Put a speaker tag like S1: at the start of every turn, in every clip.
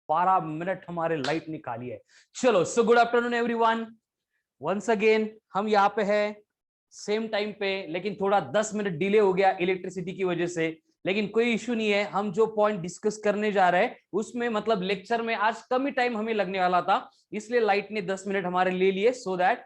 S1: 12 minute हमारे light निकाली है। चलो, so good afternoon everyone, once again हम यहाँ पे है सेम टाइम पे, लेकिन थोड़ा 10 मिनट डिले हो गया इलेक्ट्रिसिटी की वजह से, लेकिन कोई इश्यू नहीं है। हम जो पॉइंट डिस्कस करने जा रहे हैं उसमें मतलब लेक्चर में आज कम ही टाइम हमें लगने वाला था, इसलिए लाइट ने 10 मिनट हमारे ले लिए, सो दैट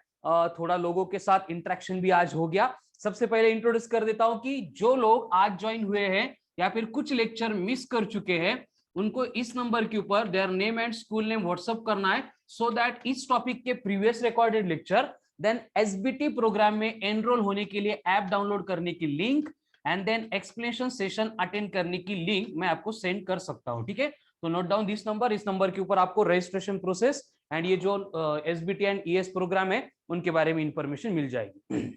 S1: थोड़ा लोगों के साथ इंटरेक्शन भी आज हो गया। सबसे पहले इंट्रोड्यूस कर देता हूं कि जो लोग आज ज्वाइन हुए हैं या फिर कुछ लेक्चर मिस कर चुके हैं, उनको इस नंबर के ऊपर their name and school name WhatsApp करना है, सो दैट इस टॉपिक के previous recorded lecture, then SBT programme में एनरोल होने के लिए ऐप डाउनलोड करने की link, and then explanation session attend करने की लिंक मैं आपको सेंड कर सकता हूं। ठीक है, तो नोट डाउन दिस नंबर, इस नंबर के ऊपर आपको रजिस्ट्रेशन प्रोसेस एंड ये जो एसबीटी एंड ईएस प्रोग्राम है उनके बारे में इंफॉर्मेशन मिल जाएगी।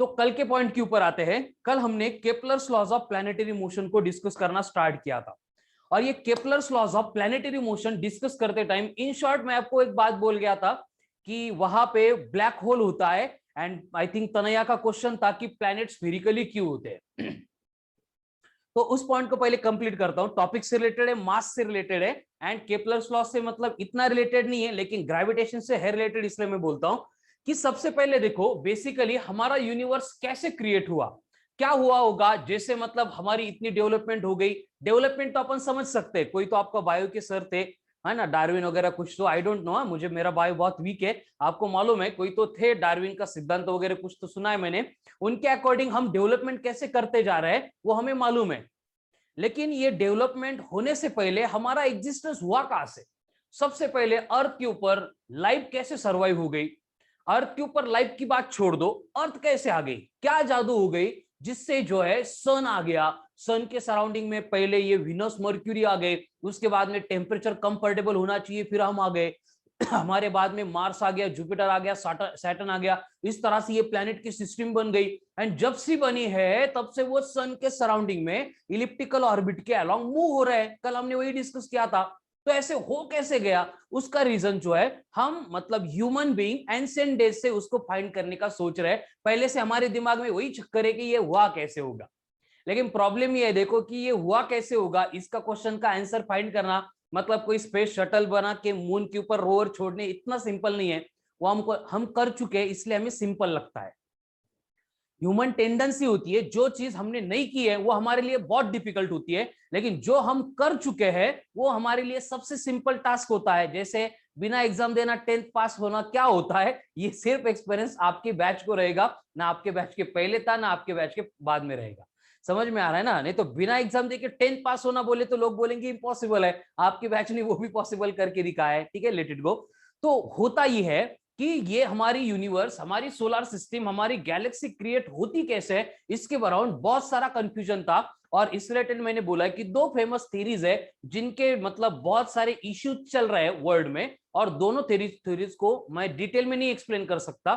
S1: तो कल के पॉइंट के ऊपर आते हैं। कल हमने Kepler's laws of planetary motion को डिस्कस करना स्टार्ट किया था, और ये Kepler's laws of planetary motion discuss करते टाइम इन शॉर्ट मैं आपको एक बात बोल गया था कि वहां पे ब्लैक होल होता है, एंड आई थिंक तनया का क्वेश्चन था कि प्लैनेट स्फेरिकली क्यों होते हैं। तो उस पॉइंट को पहले कंप्लीट करता हूं। टॉपिक से रिलेटेड है, मास से रिलेटेड है, एंड केपलर्स लॉ से मतलब इतना रिलेटेड नहीं है, लेकिन ग्रेविटेशन से है रिलेटेड, इसलिए मैं बोलता हूं कि सबसे पहले देखो बेसिकली हमारा यूनिवर्स कैसे क्रिएट हुआ, क्या हुआ होगा। जैसे मतलब हमारी इतनी डेवलपमेंट हो गई, डेवलपमेंट तो अपन समझ सकते हैं, कोई तो आपका बायो के सर थे, है ना, डार्विन वगैरह कुछ, तो आई डोंट नो, मुझे मेरा बायो बहुत वीक है, आपको मालूम है कोई तो थे, डार्विन का सिद्धांत वगैरह कुछ तो सुना है मैंने, उनके अकॉर्डिंग हम डेवलपमेंट कैसे करते जा रहे हैं वो हमें मालूम है। लेकिन ये डेवलपमेंट होने से पहले हमारा एग्जिस्टेंस हुआ कहां से। सबसे पहले अर्थ के ऊपर लाइफ कैसे सरवाइव हो गई, अर्थ के ऊपर लाइफ की बात छोड़ दो, अर्थ कैसे आ गई, क्या जादू हो गई जिससे जो है सन आ गया, सन के सराउंडिंग में पहले ये विनस मर्क्यूरी आ गए, उसके बाद में टेम्परेचर कंफर्टेबल होना चाहिए फिर हम आ गए, हमारे बाद में मार्स आ गया, जुपिटर आ गया, सैटर्न आ गया, इस तरह से ये प्लेनेट की सिस्टम बन गई। एंड जब से बनी है तब से वो सन के सराउंडिंग में इलिप्टिकल ऑर्बिट के अलोंग मूव हो रहे हैं, कल हमने वही डिस्कस किया था। तो ऐसे हो कैसे गया, उसका रीजन जो है हम मतलब ह्यूमन बीइंग एंशिएंट डेज से उसको फाइंड करने का सोच रहे हैं। पहले से हमारे दिमाग में वही चक्कर है कि ये हुआ कैसे होगा, लेकिन प्रॉब्लम ये है देखो कि ये हुआ कैसे होगा, इसका क्वेश्चन का आंसर फाइंड करना मतलब कोई स्पेस शटल बना के मून के ऊपर रोवर छोड़ने इतना सिंपल नहीं है, वो हम कर चुके हैं इसलिए हमें सिंपल लगता है। ह्यूमन टेंडेंसी होती है जो चीज हमने नहीं की है वो हमारे लिए बहुत डिफिकल्ट होती है, लेकिन जो हम कर चुके हैं वो हमारे लिए सबसे सिंपल टास्क होता है। जैसे बिना एग्जाम देना 10th पास होना क्या होता है, ये सिर्फ एक्सपीरियंस आपके बैच को रहेगा, ना आपके बैच के पहले था ना आपके बैच के बाद में रहेगा। समझ में आ रहा है ना, नहीं तो बिना एग्जाम देके 10th पास होना बोले तो लोग बोलेंगे इम्पॉसिबल है, आपके बैच ने वो भी पॉसिबल करके दिखाया है। ठीक है, लेट इट गो। तो होता ही है कि ये हमारी यूनिवर्स, हमारी सोलर सिस्टम, हमारी गैलेक्सी क्रिएट होती कैसे है, इसके अराउंड बहुत सारा कंफ्यूजन था, और इस रिलेटेड मैंने बोला कि दो फेमस थ्योरीज है जिनके मतलब बहुत सारे इश्यूज चल रहे हैं वर्ल्ड में, और दोनों थ्योरीज को मैं डिटेल में नहीं एक्सप्लेन कर सकता,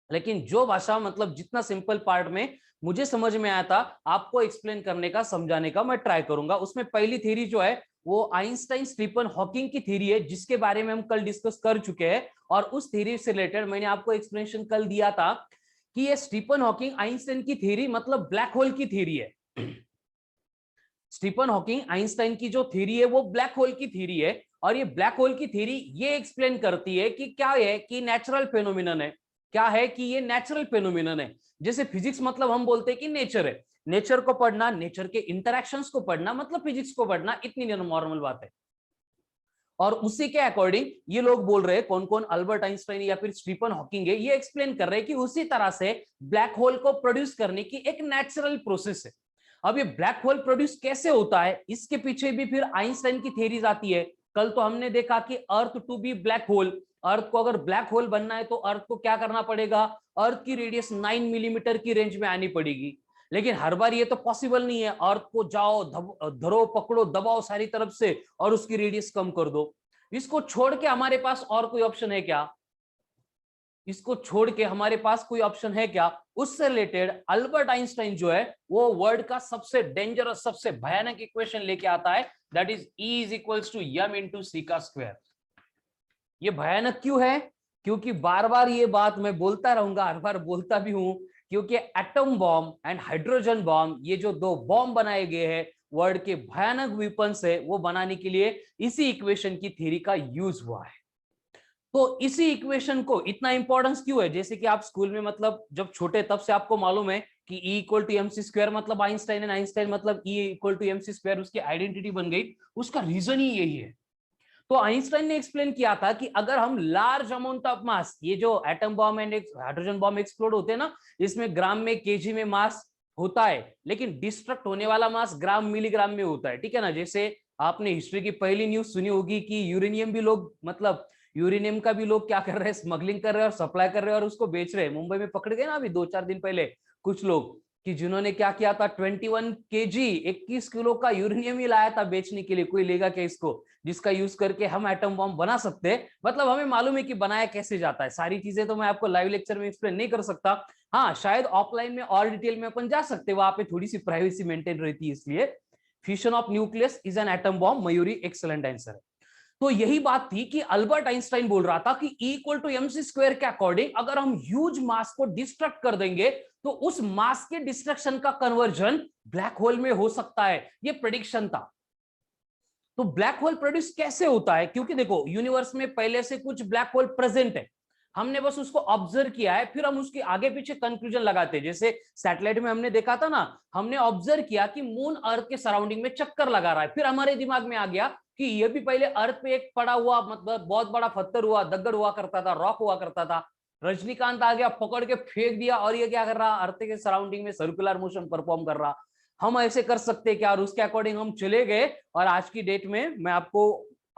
S1: लेकिन जो भाषा मतलब जितना सिंपल पार्ट में मुझे समझ में आया था आपको एक्सप्लेन करने का, समझाने का मैं ट्राई करूंगा। उसमें पहली थ्योरी जो है वो आइंस्टाइन स्टीफन हॉकिंग की थ्योरी है, जिसके बारे में हम कल डिस्कस कर चुके हैं, और उस थ्योरी से रिलेटेड मैंने आपको एक्सप्लेनेशन कल दिया था कि ये स्टीफन हॉकिंग आइंस्टाइन की थ्योरी मतलब ब्लैक होल की थ्योरी है। स्टीफन हॉकिंग आइंस्टाइन की जो थ्योरी है वो ब्लैक होल की थ्योरी है, और ये ब्लैक होल की थ्योरी ये एक्सप्लेन करती है कि क्या है कि नेचुरल फेनोमिनन है, क्या है कि ये नेचुरल फेनोमिनन है। जैसे फिजिक्स मतलब हम बोलते हैं कि नेचर है, नेचर को पढ़ना, नेचर के इंटरैक्शंस को पढ़ना मतलब फिजिक्स को पढ़ना, इतनी नॉर्मल बात है। और उसी के अकॉर्डिंग ये लोग बोल रहे हैं, कौन कौन, अल्बर्ट आइंस्टाइन या फिर स्टीफन हॉकिंग है, ये एक्सप्लेन कर रहे हैं कि उसी तरह से ब्लैक होल को प्रोड्यूस करने की एक नेचुरल प्रोसेस है। अब ये ब्लैक होल प्रोड्यूस कैसे होता है, इसके पीछे भी फिर आइंस्टाइन की थ्योरीज आती है। कल तो हमने देखा कि earth to be black hole, earth को अगर ब्लैक होल बनना है तो अर्थ को क्या करना पड़ेगा, अर्थ की रेडियस 9 मिलीमीटर की रेंज में आनी पड़ेगी। लेकिन हर बार ये तो पॉसिबल नहीं है, अर्थ को जाओ धरो पकड़ो दबाओ सारी तरफ से और उसकी रेडियस कम कर दो। इसको छोड़ के हमारे पास और कोई ऑप्शन है क्या, इसको छोड़ के हमारे पास कोई ऑप्शन है क्या। उससे रिलेटेड अल्बर्ट आइंस्टाइन जो है वो वर्ल्ड का सबसे डेंजरस, सबसे भयानक इक्वेशन लेके आता है, that is E is equals to m into C का स्क्वायर। ये भयानक क्यों है, क्योंकि बार बार ये बात मैं बोलता रहूंगा, हर बार बोलता भी हूं, क्योंकि atom bomb and hydrogen bomb, ये जो दो बॉम्ब बनाए गए हैं वर्ल्ड के भयानक वेपन्स है वो बनाने के लिए इसी इक्वेशन की थ्योरी का यूज हुआ है। तो इसी इक्वेशन को इतना इंपॉर्टेंस क्यों है, जैसे कि आप स्कूल में मतलब जब छोटे तब से आपको मालूम है कि E equal to MC square मतलब आइंस्टाइन एंड आइंस्टाइन मतलब E equal to MC square, उसकी आइडेंटिटी बन गई। उसका रीजन ही यही है। तो आइंस्टाइन ने एक्सप्लेन किया था कि अगर हम लार्ज अमाउंट ऑफ मास, ये जो atom bomb and hydrogen bomb explode होते हैं ना, इसमें ग्राम में केजी में मास होता है, लेकिन डिस्ट्रक्ट होने वाला मास ग्राम मिलीग्राम में होता है, ठीक है ना। जैसे आपने हिस्ट्री की पहली न्यूज सुनी होगी कि यूरेनियम भी लोग मतलब यूरेनियम का भी लोग क्या कर रहे हैं, स्मगलिंग कर रहे हैं और सप्लाई कर रहे हैं और उसको बेच रहे हैं। मुंबई में पकड़ गए ना अभी 2-4 दिन पहले कुछ लोग, कि जिन्होंने क्या किया था, 21 केजी 21 किलो का यूरेनियम ही लाया था बेचने के लिए। कोई लेगा क्या इसको, जिसका यूज करके हम एटम बॉम्ब बना सकते हैं। मतलब हमें मालूम है कि बनाया कैसे जाता है। सारी चीजें तो मैं आपको लाइव लेक्चर में एक्सप्लेन नहीं कर सकता। हाँ, शायद ऑफलाइन में और डिटेल में अपन जा सकते हैं, वहां पे थोड़ी सी प्राइवेसी मेंटेन रहती है। इसलिए fusion of nucleus is an atom bomb, Mayuri excellent answer है। तो यही बात थी कि अल्बर्ट आइंस्टाइन बोल रहा था कि E equal to MC square के अकॉर्डिंग अगर हम ह्यूज मास को डिस्ट्रक्ट कर देंगे तो उस मास के डिस्ट्रक्शन का कन्वर्जन ब्लैक होल में हो सकता है। ये प्रेडिक्शन था। तो ब्लैक होल प्रोड्यूस कैसे होता है, क्योंकि देखो यूनिवर्स में पहले से कुछ ब्लैक होल प्रेजेंट है, हमने बस उसको ऑब्जर्व किया है, फिर हम उसके आगे पीछे कंक्लूजन लगाते हैं। जैसे सैटेलाइट में हमने देखा था ना, हमने ऑब्जर्व किया कि मून अर्थ के सराउंडिंग में चक्कर लगा रहा है, फिर हमारे दिमाग में आ गया कि ये भी पहले अर्थ पे एक पड़ा हुआ मतलब बहुत बड़ा पत्थर हुआ, दगड़ हुआ करता था, रॉक हुआ करता था। रजनीकांत आ गया, पकड़ के फेंक दिया और ये क्या कर रहा, अर्थ के सराउंडिंग में सर्कुलर मोशन परफॉर्म कर रहा। हम ऐसे कर सकते क्या, और उसके अकॉर्डिंग हम चले गए। और आज की डेट में मैं आपको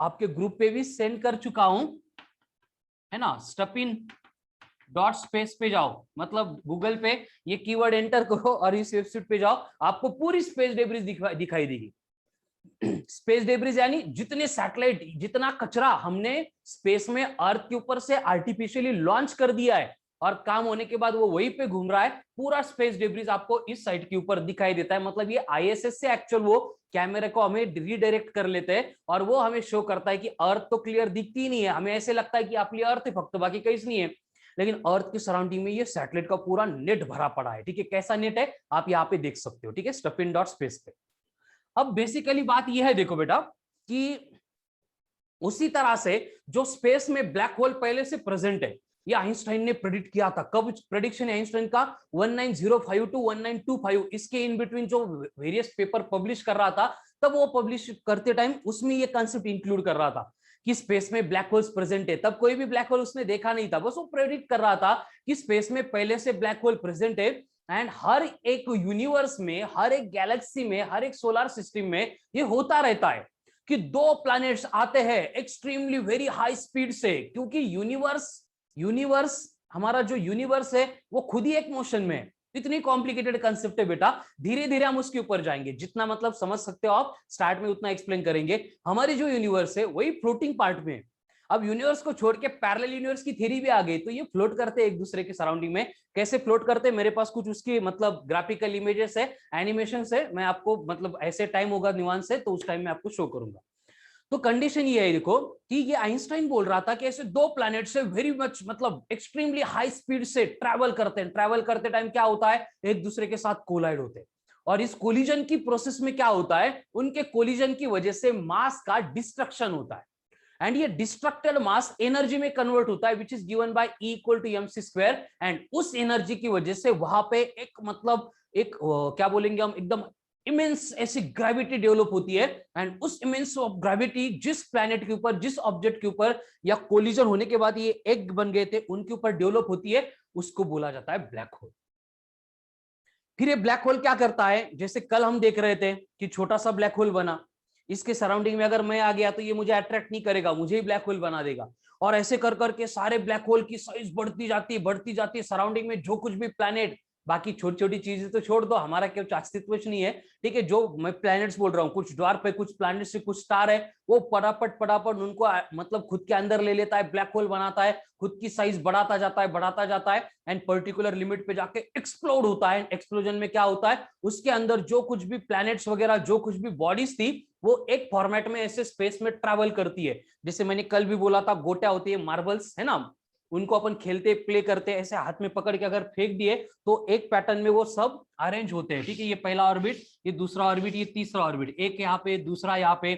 S1: आपके ग्रुप पे भी सेंड कर चुका हूं, है ना। स्टपिन डॉट स्पेस पे जाओ, मतलब गूगल पे ये कीवर्ड एंटर करो और इस वेबसाइट पे जाओ, आपको पूरी स्पेस डेब्रिज दिखाई देगी। स्पेस डेब्रिज यानी जितने सैटेलाइट, जितना कचरा हमने स्पेस में अर्थ के ऊपर से आर्टिफिशियली लॉन्च कर दिया है और काम होने के बाद वो वहीं पे घूम रहा है, पूरा स्पेस डेब्रिज आपको इस साइट के ऊपर दिखाई देता है। मतलब ये आईएसएस से एक्चुअल वो कैमरे को हमें रीडायरेक्ट कर लेते हैं और वो हमें शो करता है कि अर्थ तो क्लियर दिखती ही नहीं है, हमें ऐसे लगता है कि आपकी अर्थ है फक्त, बाकी कहीं नहीं है। लेकिन अर्थ की सराउंडिंग में ये सैटेलाइट का पूरा नेट भरा पड़ा है, ठीक है। कैसा नेट है आप यहाँ पे देख सकते हो, ठीक है, स्टपिन डॉट स्पेस पे। अब बेसिकली बात यह है, देखो बेटा, कि उसी तरह से जो स्पेस में ब्लैक होल पहले से प्रेजेंट है, ये आइंस्टाइन ने प्रेडिक्ट किया था। कब प्रेडिक्शन है आइंस्टाइन का, 1905 टू 1925, इसके इन बिटवीन जो वेरियस पेपर पब्लिश कर रहा था, तब वो पब्लिश करते टाइम उसमें ये कंसेप्ट इंक्लूड कर रहा था कि स्पेस में ब्लैक होल्स प्रेजेंट है। तब कोई भी ब्लैक होल उसने देखा नहीं था, बस वो प्रेडिक्ट कर रहा था कि स्पेस में पहले से ब्लैक होल प्रेजेंट है। एंड हर एक यूनिवर्स में, हर एक गैलेक्सी में, हर एक सोलर सिस्टम में ये होता रहता है कि दो प्लैनेट्स आते हैं एक्सट्रीमली वेरी हाई स्पीड से, क्योंकि यूनिवर्स हमारा जो यूनिवर्स है वो खुद ही एक मोशन में है। इतनी कॉम्प्लिकेटेड कंसेप्ट है बेटा, धीरे धीरे हम उसके ऊपर जाएंगे, जितना मतलब समझ सकते हो आप स्टार्ट में उतना एक्सप्लेन करेंगे। हमारी जो यूनिवर्स है वही फ्लोटिंग पार्ट में है। अब यूनिवर्स को छोड़ के पैरेलल यूनिवर्स की थ्योरी भी आ गई, तो ये फ्लोट करते हैं एक दूसरे के सराउंडिंग में। कैसे फ्लोट करते हैं, मेरे पास कुछ उसकी मतलब ग्राफिकल इमेजेस है, एनिमेशन है, मैं आपको मतलब ऐसे टाइम होगा न्यूआंस से तो उस टाइम में आपको शो करूंगा। तो कंडीशन ये है देखो कि ये आइंस्टाइन बोल रहा था कि ऐसे दो प्लैनेट से वेरी मच मतलब एक्सट्रीमली हाई स्पीड से ट्रैवल करते हैं। ट्रैवल करते टाइम क्या होता है, एक दूसरे के साथ कोलाइड होते हैं, और इस कोलिजन की प्रोसेस में क्या होता है, उनके कोलिजन की वजह से मास का डिस्ट्रक्शन होता है। एंड ये डिस्ट्रक्टेड मास एनर्जी में कन्वर्ट होता है, which is given by E equal to mc square. And उस एनर्जी की वजह से वहां पे एक मतलब एक क्या बोलेंगे हम, एकदम इमेंस ऐसी ग्रेविटी डेवलप होती है। एंड उस इमेंस ऑफ ग्रेविटी जिस प्लैनेट के ऊपर, जिस ऑब्जेक्ट के ऊपर या कोलिजन होने के बाद ये एग बन गए थे उनके ऊपर डेवलप होती है, उसको बोला जाता है ब्लैक होल। फिर ये ब्लैक होल क्या करता है, जैसे कल हम देख रहे थे कि छोटा सा ब्लैक होल बना, इसके सराउंडिंग में अगर मैं आ गया तो ये मुझे अट्रैक्ट नहीं करेगा, मुझे ही ब्लैक होल बना देगा। और ऐसे कर करके सारे ब्लैक होल की साइज बढ़ती जाती है, सराउंडिंग में जो कुछ भी प्लैनेट, बाकी छोटी छोटी चीजें तो छोड़ दो, हमारा क्या अस्तित्व नहीं है, ठीक है। जो मैं प्लैनेट्स बोल रहा हूँ, कुछ द्वार पे कुछ प्लैनेट से कुछ स्टार है, वो पटापट उनको मतलब खुद के अंदर ले लेता है, ब्लैक होल बनाता है, खुद की साइज बढ़ाता जाता है एंड पर्टिकुलर लिमिट पे जाके एक्सप्लोड होता है। एक्सप्लोजन में क्या होता है, उसके अंदर जो कुछ भी प्लैनेट्स वगैरह, जो कुछ भी बॉडीज थी, वो एक फॉर्मेट में ऐसे स्पेस में ट्रैवल करती है। जैसे मैंने कल भी बोला था, गोटियां होती है, मार्बल्स है ना, उनको अपन खेलते प्ले करते ऐसे हाथ में पकड़ के अगर फेंक दिए तो एक पैटर्न में वो सब अरेंज होते हैं, ठीक है। ये पहला ऑर्बिट, ये दूसरा ऑर्बिट, ये तीसरा ऑर्बिट, एक यहाँ पे, दूसरा यहाँ पे,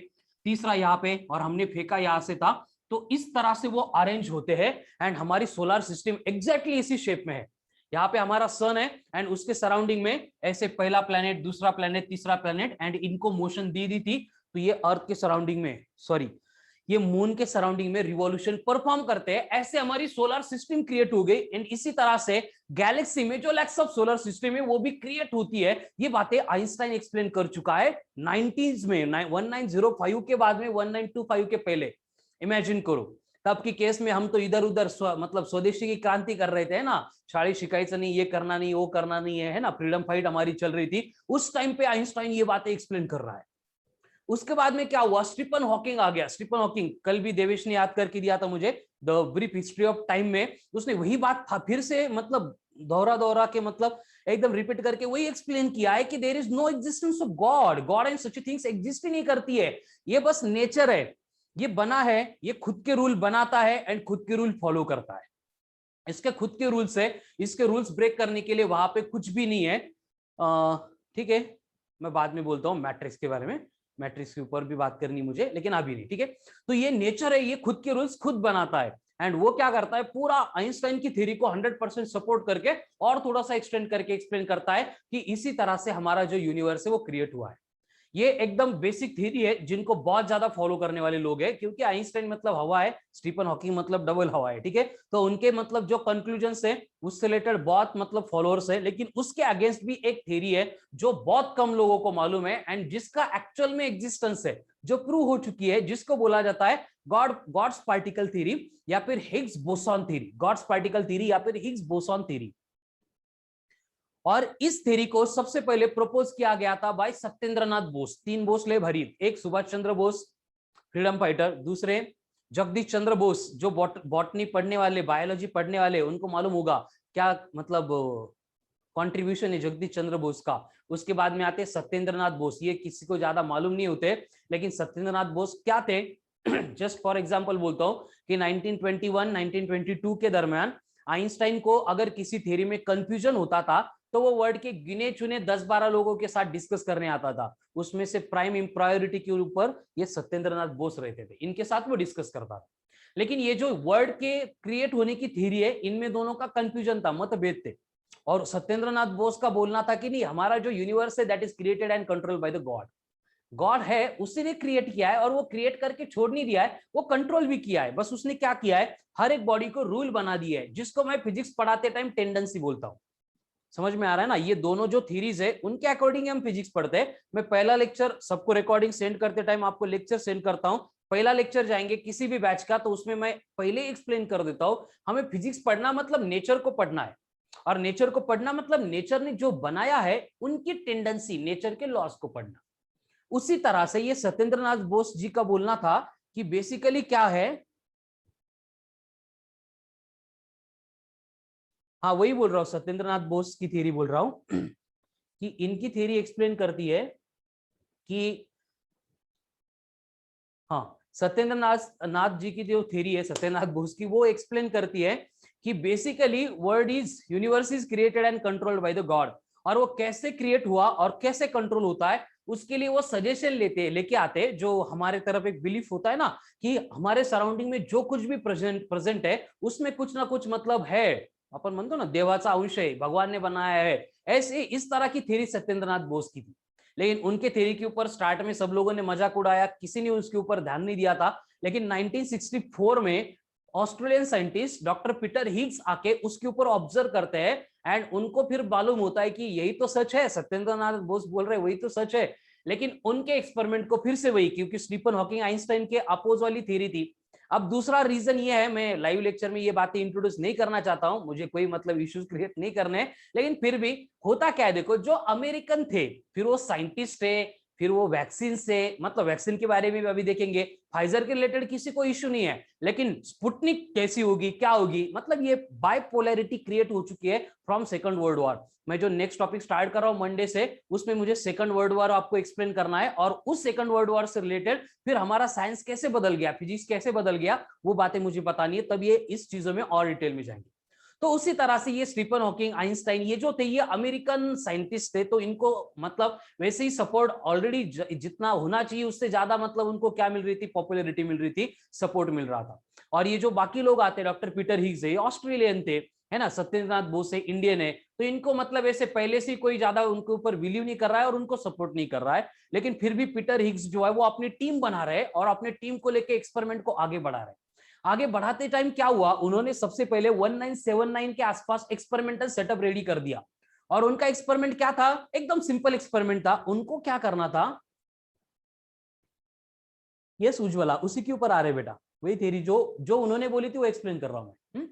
S1: तीसरा यहाँ पे, और हमने फेंका यहाँ से था। तो इस तरह से वो अरेंज होते हैं एंड हमारी सोलर सिस्टम एग्जैक्टली इसी शेप में है। यहाँ पे हमारा सन है एंड उसके सराउंडिंग में ऐसे पहला प्लेनेट, दूसरा प्लेनेट, तीसरा प्लेनेट, एंड इनको मोशन दी थी। तो ये अर्थ के सराउंडिंग में, सॉरी, ये मून के सराउंडिंग में रिवॉल्यूशन परफॉर्म करते हैं। ऐसे हमारी सोलर सिस्टम क्रिएट हो गई एंड इसी तरह से गैलेक्सी में जो लैक्स ऑफ सोलर सिस्टम है वो भी क्रिएट होती है। ये बातें आइंस्टाइन एक्सप्लेन कर चुका है 90s में, 1905 के बाद में, 1925 के पहले। इमेजिन करो तब की केस में हम तो इधर उधर मतलब स्वदेशी की क्रांति कर रहे थे ना, शादी शिकायत नहीं, ये करना नहीं, वो करना नहीं है ना, फ्रीडम फाइट हमारी चल रही थी। उस टाइम पे आइंस्टाइन ये बातें एक्सप्लेन कर रहा है। उसके बाद में क्या हुआ, स्टीफन हॉकिंग आ गया। स्टीफन हॉकिंग कल भी देवेश ने याद करके दिया था मुझे, the brief history of time में उसने वही बात फिर से मतलब दोहरा के मतलब एकदम रिपीट करके वही एक्सप्लेन किया है कि there is no existence of God, God and such things exist ही नहीं करती है, ये बस नेचर है, ये बना है, ये खुद के रूल बनाता है एंड खुद के रूल फॉलो करता है। इसके खुद के रूल्स है, इसके रूल्स ब्रेक करने के लिए वहां पे कुछ भी नहीं है। ठीक है, मैं बाद में बोलता हूँ मैट्रिक्स के बारे में, मैट्रिक्स के ऊपर भी बात करनी मुझे, लेकिन अभी नहीं, ठीक है। तो ये नेचर है, ये खुद के रूल्स खुद बनाता है एंड वो क्या करता है, पूरा आइंस्टाइन की थ्योरी को 100% सपोर्ट करके और थोड़ा सा एक्सटेंड करके एक्सप्लेन करता है कि इसी तरह से हमारा जो यूनिवर्स है वो क्रिएट हुआ है। ये एकदम बेसिक थ्योरी है जिनको बहुत ज्यादा फॉलो करने वाले लोग हैं, क्योंकि आइंस्टाइन मतलब हवा है, स्टीफन हॉकिंग मतलब डबल हवा है, ठीक है। तो उनके मतलब जो कंक्लूजन्स है उससे रिलेटेड बहुत मतलब फॉलोअर्स है, लेकिन उसके अगेंस्ट भी एक थ्योरी है जो बहुत कम लोगों को मालूम है एंड जिसका एक्चुअल में एग्जिस्टेंस है, जो प्रूव हो चुकी है, जिसको बोला जाता है गॉड्स पार्टिकल थ्योरी या फिर Higgs boson theory. God's particle theory या फिर हिग्स बोसॉन थ्योरी। और इस थ्योरी को सबसे पहले प्रपोज किया गया था बाय सत्येंद्रनाथ बोस। 3 बोस ले भरी, एक सुभाष चंद्र बोस फ्रीडम फाइटर, दूसरे जगदीश चंद्र बोस जो बॉटनी पढ़ने वाले, बायोलॉजी पढ़ने वाले, उनको मालूम होगा क्या मतलब कंट्रीब्यूशन है जगदीश चंद्र बोस का। उसके बाद में आते सत्येंद्रनाथ बोस, ये किसी को ज्यादा मालूम नहीं होते, लेकिन सत्येंद्रनाथ बोस क्या थे जस्ट फॉर एग्जांपल बोलता हूं कि 1921 1922 के दरमियान आइंस्टाइन को अगर किसी थ्योरी में कंफ्यूजन होता था तो वो वर्ड के गिने चुने 10-12 लोगों के साथ डिस्कस करने आता था। उसमें से प्राइम इंप्रायोरिटी के ऊपर ये सत्येंद्रनाथ बोस रहते थे, इनके साथ वो डिस्कस करता था। लेकिन ये जो वर्ड के क्रिएट होने की थ्योरी है, इनमें दोनों का कंफ्यूजन था, मतभेद थे। और सत्येंद्रनाथ बोस का बोलना था कि नहीं, हमारा जो यूनिवर्स है that is created and controlled by the God. God है, उसी ने क्रिएट किया है और वो क्रिएट करके छोड़ नहीं दिया है, वो कंट्रोल भी किया है। बस उसने क्या किया है, हर एक बॉडी को रूल बना दिया है, जिसको मैं फिजिक्स पढ़ाते टाइम टेंडेंसी बोलता हूं। समझ में आ रहा है ना, ये दोनों जो थीरीज है उनके अकॉर्डिंग हम फिजिक्स पढ़ते हैं। मैं पहला लेक्चर सबको रिकॉर्डिंग सेंड करते टाइम आपको लेक्चर सेंड करता हूं, पहला लेक्चर जाएंगे किसी भी बैच का, तो उसमें मैं पहले एक्सप्लेन कर देता हूं हमें फिजिक्स पढ़ना मतलब नेचर को पढ़ना है, और नेचर को पढ़ना मतलब नेचर ने जो बनाया है उनकी टेंडेंसी, नेचर के लॉस को पढ़ना। उसी तरह से ये सत्येंद्रनाथ बोस जी का बोलना था कि बेसिकली क्या है, हाँ वही बोल रहा हूं, सत्येंद्रनाथ बोस की थ्योरी बोल रहा हूं कि इनकी थ्योरी एक्सप्लेन करती है कि हाँ, सत्येंद्रनाथ जी की जो थ्योरी है सत्येंद्रनाथ बोस की, वो एक्सप्लेन करती है कि basically world is, universe is created and controlled by the God. और वो कैसे क्रिएट हुआ और कैसे कंट्रोल होता है उसके लिए वो सजेशन लेके आते, जो हमारे तरफ एक बिलीफ होता है ना कि हमारे सराउंडिंग में जो कुछ भी प्रेजेंट है उसमें कुछ ना कुछ मतलब है, अपन म्हणतो ना देवाचा अंश है, भगवान ने बनाया है। ऐसे इस तरह की थ्योरी सत्येंद्रनाथ बोस की थी, लेकिन उनके थ्योरी के ऊपर स्टार्ट में सब लोगों ने मजाक उड़ाया, किसी ने उसके ऊपर ध्यान नहीं दिया था। लेकिन 1964 में Australian scientist doctor Peter Higgs आके उसके ऊपर ऑब्जर्व करते हैं एंड उनको फिर मालूम होता है कि यही तो सच है, सत्येंद्रनाथ बोस बोल रहे वही तो सच है। लेकिन उनके एक्सपेरिमेंट को फिर से वही, क्योंकि स्टीफन हॉकिंग आइंस्टाइन के अपोज वाली थ्योरी थी। अब दूसरा रीजन ये है, मैं लाइव लेक्चर में ये बातें इंट्रोड्यूस नहीं करना चाहता हूं, मुझे कोई मतलब इश्यूज क्रिएट नहीं करने, लेकिन फिर भी होता क्या है देखो, जो अमेरिकन थे, फिर वो साइंटिस्ट है फिर वो वैक्सीन से, मतलब वैक्सीन के बारे में भी अभी देखेंगे, फाइजर के रिलेटेड किसी को इश्यू नहीं है, लेकिन स्पुतनिक कैसी होगी, क्या होगी, मतलब ये बाइपोलैरिटी क्रिएट हो चुकी है फ्रॉम सेकंड वर्ल्ड वॉर। मैं जो नेक्स्ट टॉपिक स्टार्ट कर रहा हूं मंडे से, उसमें मुझे सेकंड वर्ल्ड वॉर आपको एक्सप्लेन करना है, और उस सेकंड वर्ल्ड वॉर से रिलेटेड फिर हमारा साइंस कैसे बदल गया, फिजिक्स कैसे बदल गया, वो बातें मुझे बतानी है, तब ये इस चीजों में और डिटेल में जाएंगे। तो उसी तरह से ये स्टीफन हॉकिंग, आइंस्टाइन, ये जो थे ये अमेरिकन साइंटिस्ट थे, तो इनको मतलब वैसे ही सपोर्ट ऑलरेडी जितना होना चाहिए उससे ज्यादा मतलब उनको क्या मिल रही थी, पॉपुलैरिटी मिल रही थी, सपोर्ट मिल रहा था। और ये जो बाकी लोग आते, डॉक्टर पीटर हिग्स है, ये ऑस्ट्रेलियन थे, है ना, सत्येंद्रनाथ बोस है, इंडियन है, तो इनको मतलब ऐसे पहले से कोई ज्यादा उनके ऊपर बिलीव नहीं कर रहा है और उनको सपोर्ट नहीं कर रहा है, लेकिन फिर भी पीटर हिग्स जो है वो अपनी टीम बना रहे और अपने टीम को लेके एक्सपेरिमेंट को आगे बढ़ा रहे। आगे बढ़ाते टाइम क्या हुआ, उन्होंने सबसे पहले 1979 के आसपास एक्सपेरिमेंटल सेटअप रेडी कर दिया, और उनका एक्सपेरिमेंट क्या था, एकदम सिंपल एक्सपेरिमेंट था। उनको क्या करना था, यस उज्ज्वला उसी के ऊपर आ रहे बेटा, वही थ्योरी जो जो उन्होंने बोली थी वो एक्सप्लेन कर रहा हूं मैं।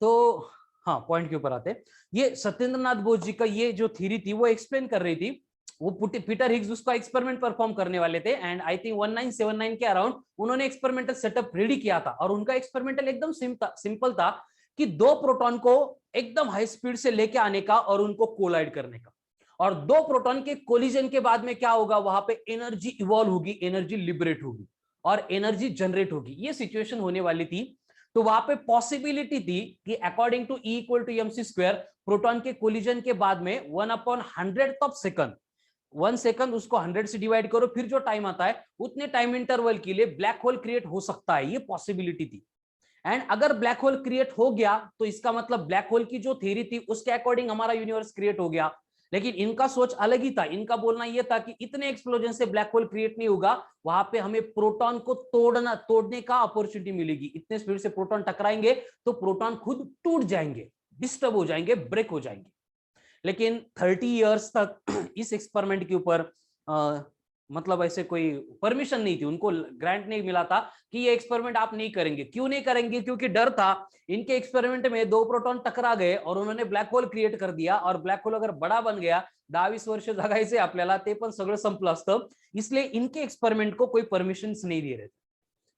S1: तो हाँ, पॉइंट के ऊपर आते, ये सत्येंद्रनाथ बोस जी का ये जो थ्योरी थी वो एक्सप्लेन कर रही थी, वो पीटर हिग्स उसका एक्सपेरिमेंट परफॉर्म करने वाले थे, एंड आई थिंक 1979 के अराउंड उन्होंने एक्सपेरिमेंटल सेटअप रेडी किया था, और उनका एक्सपेरिमेंटल एकदम सिंपल था कि दो प्रोटॉन को एकदम हाई स्पीड से लेके आने का और उनको कोलाइड करने का, और दो प्रोटॉन के कोलिजन के बाद में क्या होगा, वहां पे एनर्जी इवॉल्व होगी, एनर्जी लिबरेट होगी और एनर्जी जनरेट होगी, ये सिचुएशन होने वाली थी। तो वहां पे पॉसिबिलिटी थी कि according to E equal to mc square, proton के कोलिजन के बाद में 1/100th ऑफ सेकंड, 1 सेकंड उसको 100 से डिवाइड करो, फिर जो टाइम आता है उतने टाइम इंटरवल के लिए ब्लैक होल क्रिएट हो सकता है, ये पॉसिबिलिटी थी। एंड अगर ब्लैक होल क्रिएट हो गया तो इसका मतलब ब्लैक होल की जो थ्योरी थी उसके अकॉर्डिंग हमारा यूनिवर्स क्रिएट हो गया, लेकिन इनका सोच अलग ही था। इनका बोलना यह था कि इतने एक्सप्लोजन से ब्लैक होल क्रिएट नहीं होगा, वहां पे हमें प्रोटॉन को तोड़ने का अपॉर्चुनिटी मिलेगी, इतने स्पीड से प्रोटॉन टकराएंगे तो प्रोटॉन खुद टूट जाएंगे, डिस्टर्ब हो जाएंगे, ब्रेक हो जाएंगे। लेकिन 30 इयर्स तक इस एक्सपेरिमेंट के ऊपर मतलब ऐसे कोई परमिशन नहीं थी, उनको ग्रांट नहीं मिला था कि ये एक्सपेरिमेंट आप नहीं करेंगे। क्यों नहीं करेंगे, क्योंकि डर था इनके एक्सपेरिमेंट में दो प्रोटॉन टकरा गए और उन्होंने ब्लॅक होल क्रिएट कर दिया, और ब्लॅक होल अगर बड़ा बन गया, 10-20 वर्ष जगायचे आपल्याला, ते पण सगळं संपलं असतं, इसलिए इनके एक्सपेरिमेंट को कोई परमिशन नहीं दे रहे थे।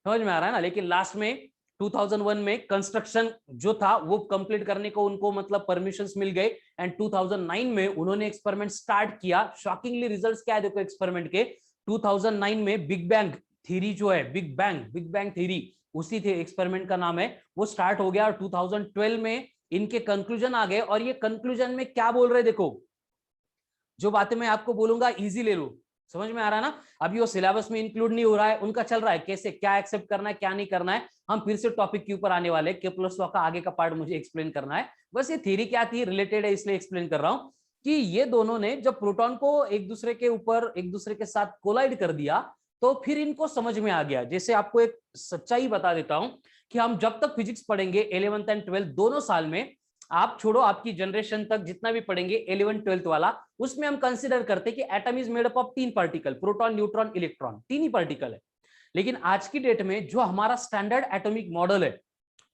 S1: समझ में आ रहा है ना। लेकिन लास्ट में 2001 में कंस्ट्रक्शन जो था वो कंप्लीट करने को उनको मतलब परमिशंस मिल गए, एंड 2009 में उन्होंने एक्सपेरिमेंट स्टार्ट किया। शॉकिंगली रिजल्ट्स क्या है देखो एक्सपेरिमेंट के, 2009 में बिग बैंग थ्योरी जो है, बिग बैंग थ्योरी, उसी थे एक्सपेरिमेंट का नाम है, वो स्टार्ट हो गया, और 2012 में इनके कंक्लूजन आ गए। और ये कंक्लूजन में क्या बोल रहे देखो, जो बातें मैं आपको बोलूंगा इजी ले लो, समझ में आ रहा है ना। अभी वो सिलेबस में इंक्लूड नहीं हो रहा है, उनका चल रहा है कैसे क्या एक्सेप्ट करना है क्या नहीं करना है। हम फिर से टॉपिक के ऊपर आने वाले, केप्लर्स लॉ का आगे का पार्ट मुझे एक्सप्लेन करना है। बस ये थ्योरी क्या थी, रिलेटेड है इसलिए एक्सप्लेन कर रहा हूं कि ये दोनों ने जब प्रोटॉन को एक दूसरे के ऊपर एक दूसरे के साथ कोलाइड कर दिया, तो फिर इनको समझ में आ गया। जैसे आपको एक सच्चाई बता देता हूं कि हम जब तक फिजिक्स पढ़ेंगे 11th एंड 12th दोनों साल में, आप छोड़ो आपकी जनरेशन तक जितना भी पढ़ेंगे 11th 12th वाला, उसमें हम कंसीडर करते हैं कि atom is made up of 3 particle, proton neutron electron, 3 he particle है। लेकिन आज की डेट में जो हमारा स्टैंडर्ड एटॉमिक मॉडल है,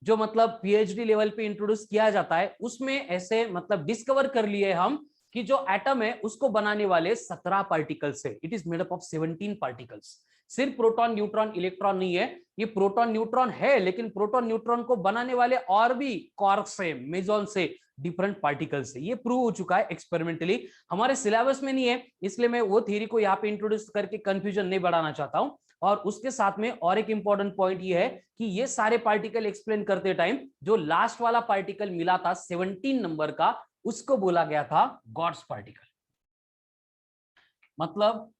S1: जो मतलब पीएचडी लेवल पे इंट्रोड्यूस किया जाता है, उसमें ऐसे मतलब डिस्कवर कर लिए हम कि जो एटम है उसको बनाने वाले 17 पार्टिकल्स है। It is made up of 17 particles. सिर्फ प्रोटॉन न्यूट्रॉन इलेक्ट्रॉन नहीं है, ये प्रोटॉन न्यूट्रॉन है, लेकिन प्रोटॉन न्यूट्रॉन को बनाने वाले और भी क्वार्क से, मेसॉन से, डिफरेंट पार्टिकल्स से। ये प्रूव हो चुका है एक्सपेरिमेंटली, हमारे सिलेबस में नहीं है, इसलिए मैं वो थ्योरी को यहाँ पे इंट्रोड्यूस करके कंफ्यूजन नहीं बढ़ाना चाहता हूं। और उसके साथ में और एक इंपॉर्टेंट पॉइंट ये है कि ये सारे पार्टिकल एक्सप्लेन करते टाइम जो लास्ट वाला पार्टिकल मिला था 17 नंबर का, उसको बोला गया था गॉड्स पार्टिकल। मतलब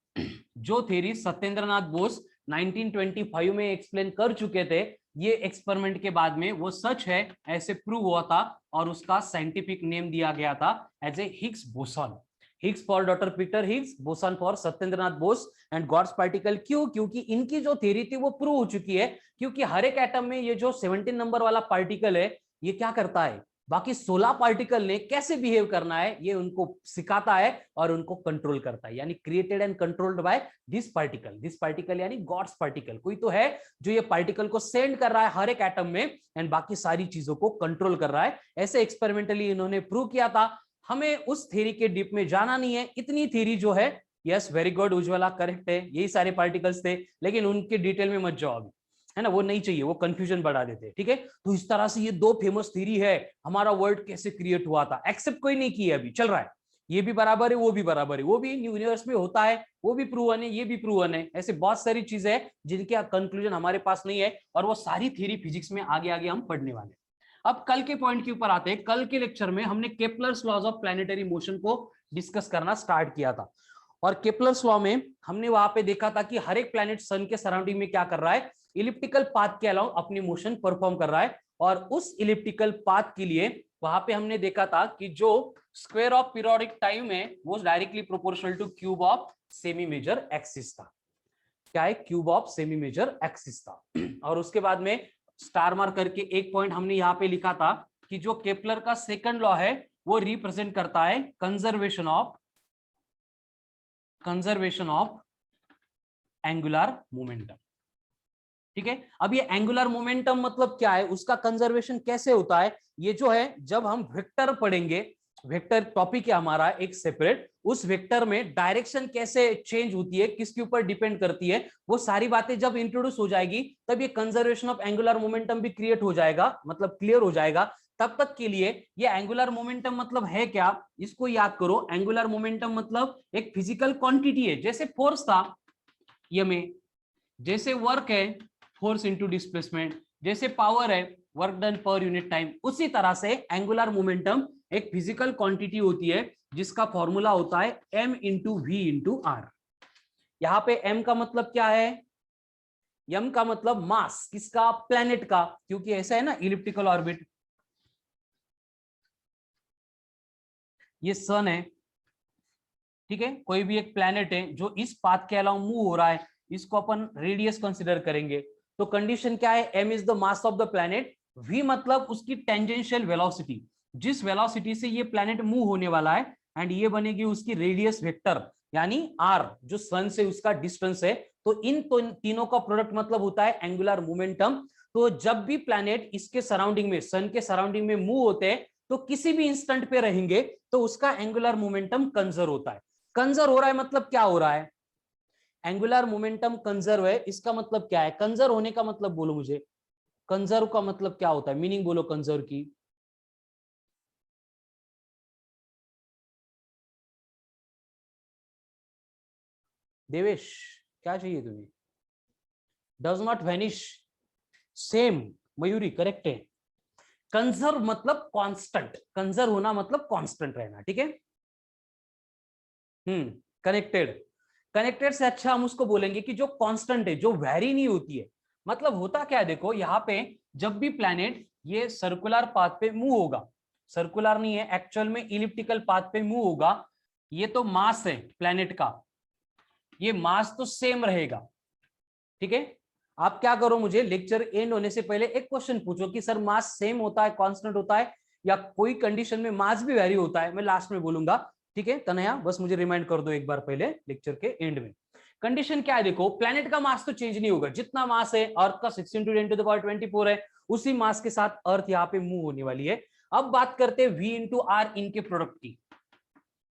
S1: जो थ्योरी सत्येंद्रनाथ बोस 1925 में एक्सप्लेन कर चुके थे, ये एक्सपेरिमेंट के बाद में वो सच है ऐसे प्रूव हुआ था, और उसका साइंटिफिक नेम दिया गया था as a Higgs boson. Higgs for doctor Peter Higgs, boson for Satyendranath Bose, and God's particle. क्यों? क्योंकि इनकी जो थ्योरी थी वो प्रूव हो चुकी है, क्योंकि हर एक एटम में ये जो 17 नंबर वाला पार्टिकल है, ये क्या करता है, बाकी 16 पार्टिकल ने कैसे बिहेव करना है ये उनको सिखाता है और उनको कंट्रोल करता है। यानी created and controlled by this particle यानी गॉड्स पार्टिकल। कोई तो है जो ये पार्टिकल को सेंड कर रहा है हर एक एटम में, एंड बाकी सारी चीजों को कंट्रोल कर रहा है। ऐसे एक्सपेरिमेंटली इन्होंने प्रूव किया था। हमें उस थ्योरी के डीप में जाना नहीं है, इतनी थ्योरी जो है yes very good Ujjwala, correct है, यही सारे पार्टिकल्स थे, लेकिन उनके डिटेल में मत जाओ अभी, है ना, वो नहीं चाहिए, वो कंफ्यूजन बढ़ा देते हैं, ठीक है। तो इस तरह से ये दो फेमस थ्योरी है, हमारा वर्ल्ड कैसे क्रिएट हुआ था, एक्सेप्ट कोई नहीं किया अभी, चल रहा है, ये भी बराबर है, वो भी बराबर है, वो भी यूनिवर्स में होता है, वो भी प्रूवन है, ये भी प्रूवन है, ऐसे बहुत सारी चीजें हैं जिनके कंक्लूजन हमारे पास नहीं है, और वो सारी थ्योरी फिजिक्स में आगे आगे हम पढ़ने वाले हैं। अब कल के पॉइंट के ऊपर आते हैं। कल के लेक्चर में हमने Kepler's laws of planetary motion को डिस्कस करना स्टार्ट किया था, और केपलर्स लॉ में हमने वहां पे देखा था कि हर एक प्लैनेट सन के सराउंडिंग में क्या कर रहा है, इलिप्टिकल पाथ के अलावा अपनी मोशन परफॉर्म कर रहा है, और उस इलिप्टिकल पाथ के लिए वहां पे हमने देखा था कि जो स्क्वायर ऑफ पीरियोडिक टाइम है वो directly proportional to cube of semi major axis था। क्या है, cube of semi major axis था। और उसके बाद में स्टार मार्क करके एक पॉइंट हमने यहाँ पे लिखा था कि जो केपलर का सेकंड लॉ है वो रिप्रेजेंट करता है कंजर्वेशन ऑफ एंगुलर मोमेंटम, ठीक है। अब ये एंगुलर मोमेंटम मतलब क्या है, उसका कंजर्वेशन कैसे होता है, ये जो है जब हम वेक्टर पढ़ेंगे, वेक्टर टॉपिक है हमारा एक सेपरेट, उस वेक्टर में डायरेक्शन कैसे चेंज होती है, किसके ऊपर डिपेंड करती है, वो सारी बातें जब इंट्रोड्यूस हो जाएगी तब ये कंजर्वेशन ऑफ एंगुलर मोमेंटम भी क्रिएट हो जाएगा, मतलब क्लियर हो जाएगा। तब तक के लिए ये एंगुलर मोमेंटम मतलब है क्या, इसको याद करो। एंगुलर मोमेंटम मतलब एक फिजिकल क्वांटिटी है, जैसे फोर्स था ये में, जैसे वर्क है फोर्स इंटू डिस्प्लेसमेंट, जैसे पावर है work done per unit time, उसी तरह से एंगुलर मोमेंटम एक फिजिकल क्वांटिटी होती है जिसका फॉर्मूला होता है m into V into R. यहां पे m का मतलब क्या है, m का मतलब मास, किसका, प्लेनेट का, क्योंकि ऐसा है ना इलिप्टिकल ऑर्बिट, ये सन है, ठीक है, कोई भी एक प्लेनेट है जो इस पाथ के अलावा मूव हो रहा है, इसको अपन रेडियस कंसीडर करेंगे। तो कंडीशन क्या है, m is the mass of the planet, v मतलब उसकी टेंजेंशियल वेलोसिटी, जिस वेलोसिटी से ये प्लेनेट मूव होने वाला है, एंड ये बनेगी उसकी रेडियस वेक्टर, यानी r जो सन से उसका डिस्टेंस है। तो इन तीनों का प्रोडक्ट मतलब होता है एंगुलर मोमेंटम। तो जब भी प्लेनेट इसके सराउंडिंग में, सन के सराउंडिंग में मूव होते हैं, तो किसी भी इंस्टेंट पे रहेंगे तो उसका एंगुलर मोमेंटम कंजर्व होता है। कंजर्व हो रहा है मतलब क्या हो रहा है, एंगुलर मोमेंटम कंजर्व है, इसका मतलब क्या है, कंजर्व होने का मतलब बोलो मुझे, कंजर्व का मतलब क्या होता है, मीनिंग बोलो कंजर्व की। देवेश क्या चाहिए तुम्हें, does not vanish, same, Mayuri correct है। कंजर्व मतलब कांस्टेंट, कंजर्व होना मतलब कांस्टेंट रहना, ठीक है। कनेक्टेड, कनेक्टेड से अच्छा हम उसको बोलेंगे कि जो कांस्टेंट है, जो वैरी नहीं होती है। मतलब होता क्या है, देखो यहाँ पे जब भी प्लैनेट ये सर्कुलर पाथ पे मूव होगा, सर्कुलर नहीं है एक्चुअल में, इलिप्टिकल पाथ पे मूव होगा, ये तो मास है प्लैनेट का, ये मास तो सेम रहेगा, ठीक है। आप क्या करो, मुझे लेक्चर एंड होने से पहले एक क्वेश्चन पूछो कि सर मास सेम होता है, कांस्टेंट होता है, या कोई कंडीशन में मास भी वैरी होता है, मैं लास्ट में बोलूंगा, ठीक है। तनया बस मुझे रिमाइंड कर दो एक बार पहले लेक्चर के एंड में। कंडीशन क्या है, देखो प्लेनेट का मास तो चेंज नहीं होगा, जितना मास है अर्थ का 6 × 10⁻24 है, उसी मास के साथ अर्थ यहाँ पे मूव होने वाली है। अब बात करते हैं v इंटू आर इनके प्रोडक्ट की।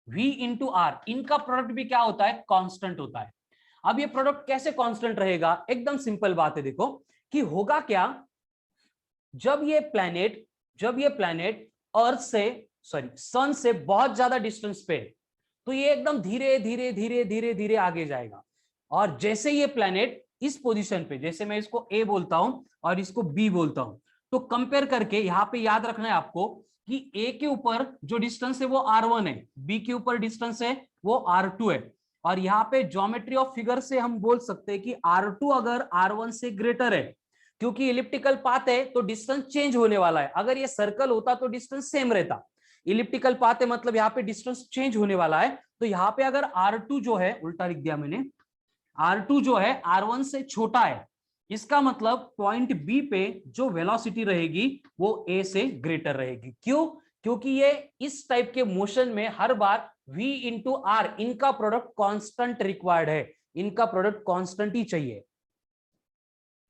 S1: v इंटू आर इनका प्रोडक्ट भी क्या होता है, कांस्टेंट होता है। अब ये प्रोडक्ट कैसे कांस्टेंट रहेगा, एकदम सिंपल बात है, देखो कि होगा क्या, जब ये प्लेनेट अर्थ से, सॉरी सन से बहुत ज्यादा डिस्टेंस पे, तो ये एकदम धीरे धीरे धीरे धीरे धीरे आगे जाएगा। और जैसे ये प्लेनेट इस पोजीशन पे, जैसे मैं इसको ए बोलता हूं और इसको बी बोलता हूं, तो कंपेयर करके यहां पे याद रखना है आपको कि ए के ऊपर जो डिस्टेंस है वो r1 है, बी के ऊपर डिस्टेंस है वो r2 है। और यहाँ पे ज्योमेट्री ऑफ फिगर से हम बोल सकते हैं कि r2 अगर r1 से ग्रेटर है, क्योंकि इलिप्टिकल पाथ है तो डिस्टेंस चेंज होने वाला है, अगर ये सर्कल होता तो डिस्टेंस सेम रहता, इलिप्टिकल पाथ है मतलब यहाँ पे डिस्टेंस चेंज होने वाला है। तो यहाँ पे अगर r2 जो है, उल्टा लिख दिया मैंने, r2 जो है r1 से छोटा है, इसका मतलब पॉइंट बी पे जो वेलोसिटी रहेगी वो a से ग्रेटर रहेगी। क्यों, क्योंकि ये इस टाइप के मोशन में हर बार v इंटू आर इनका प्रोडक्ट कांस्टेंट रिक्वायर्ड है, इनका प्रोडक्ट कांस्टेंट ही चाहिए,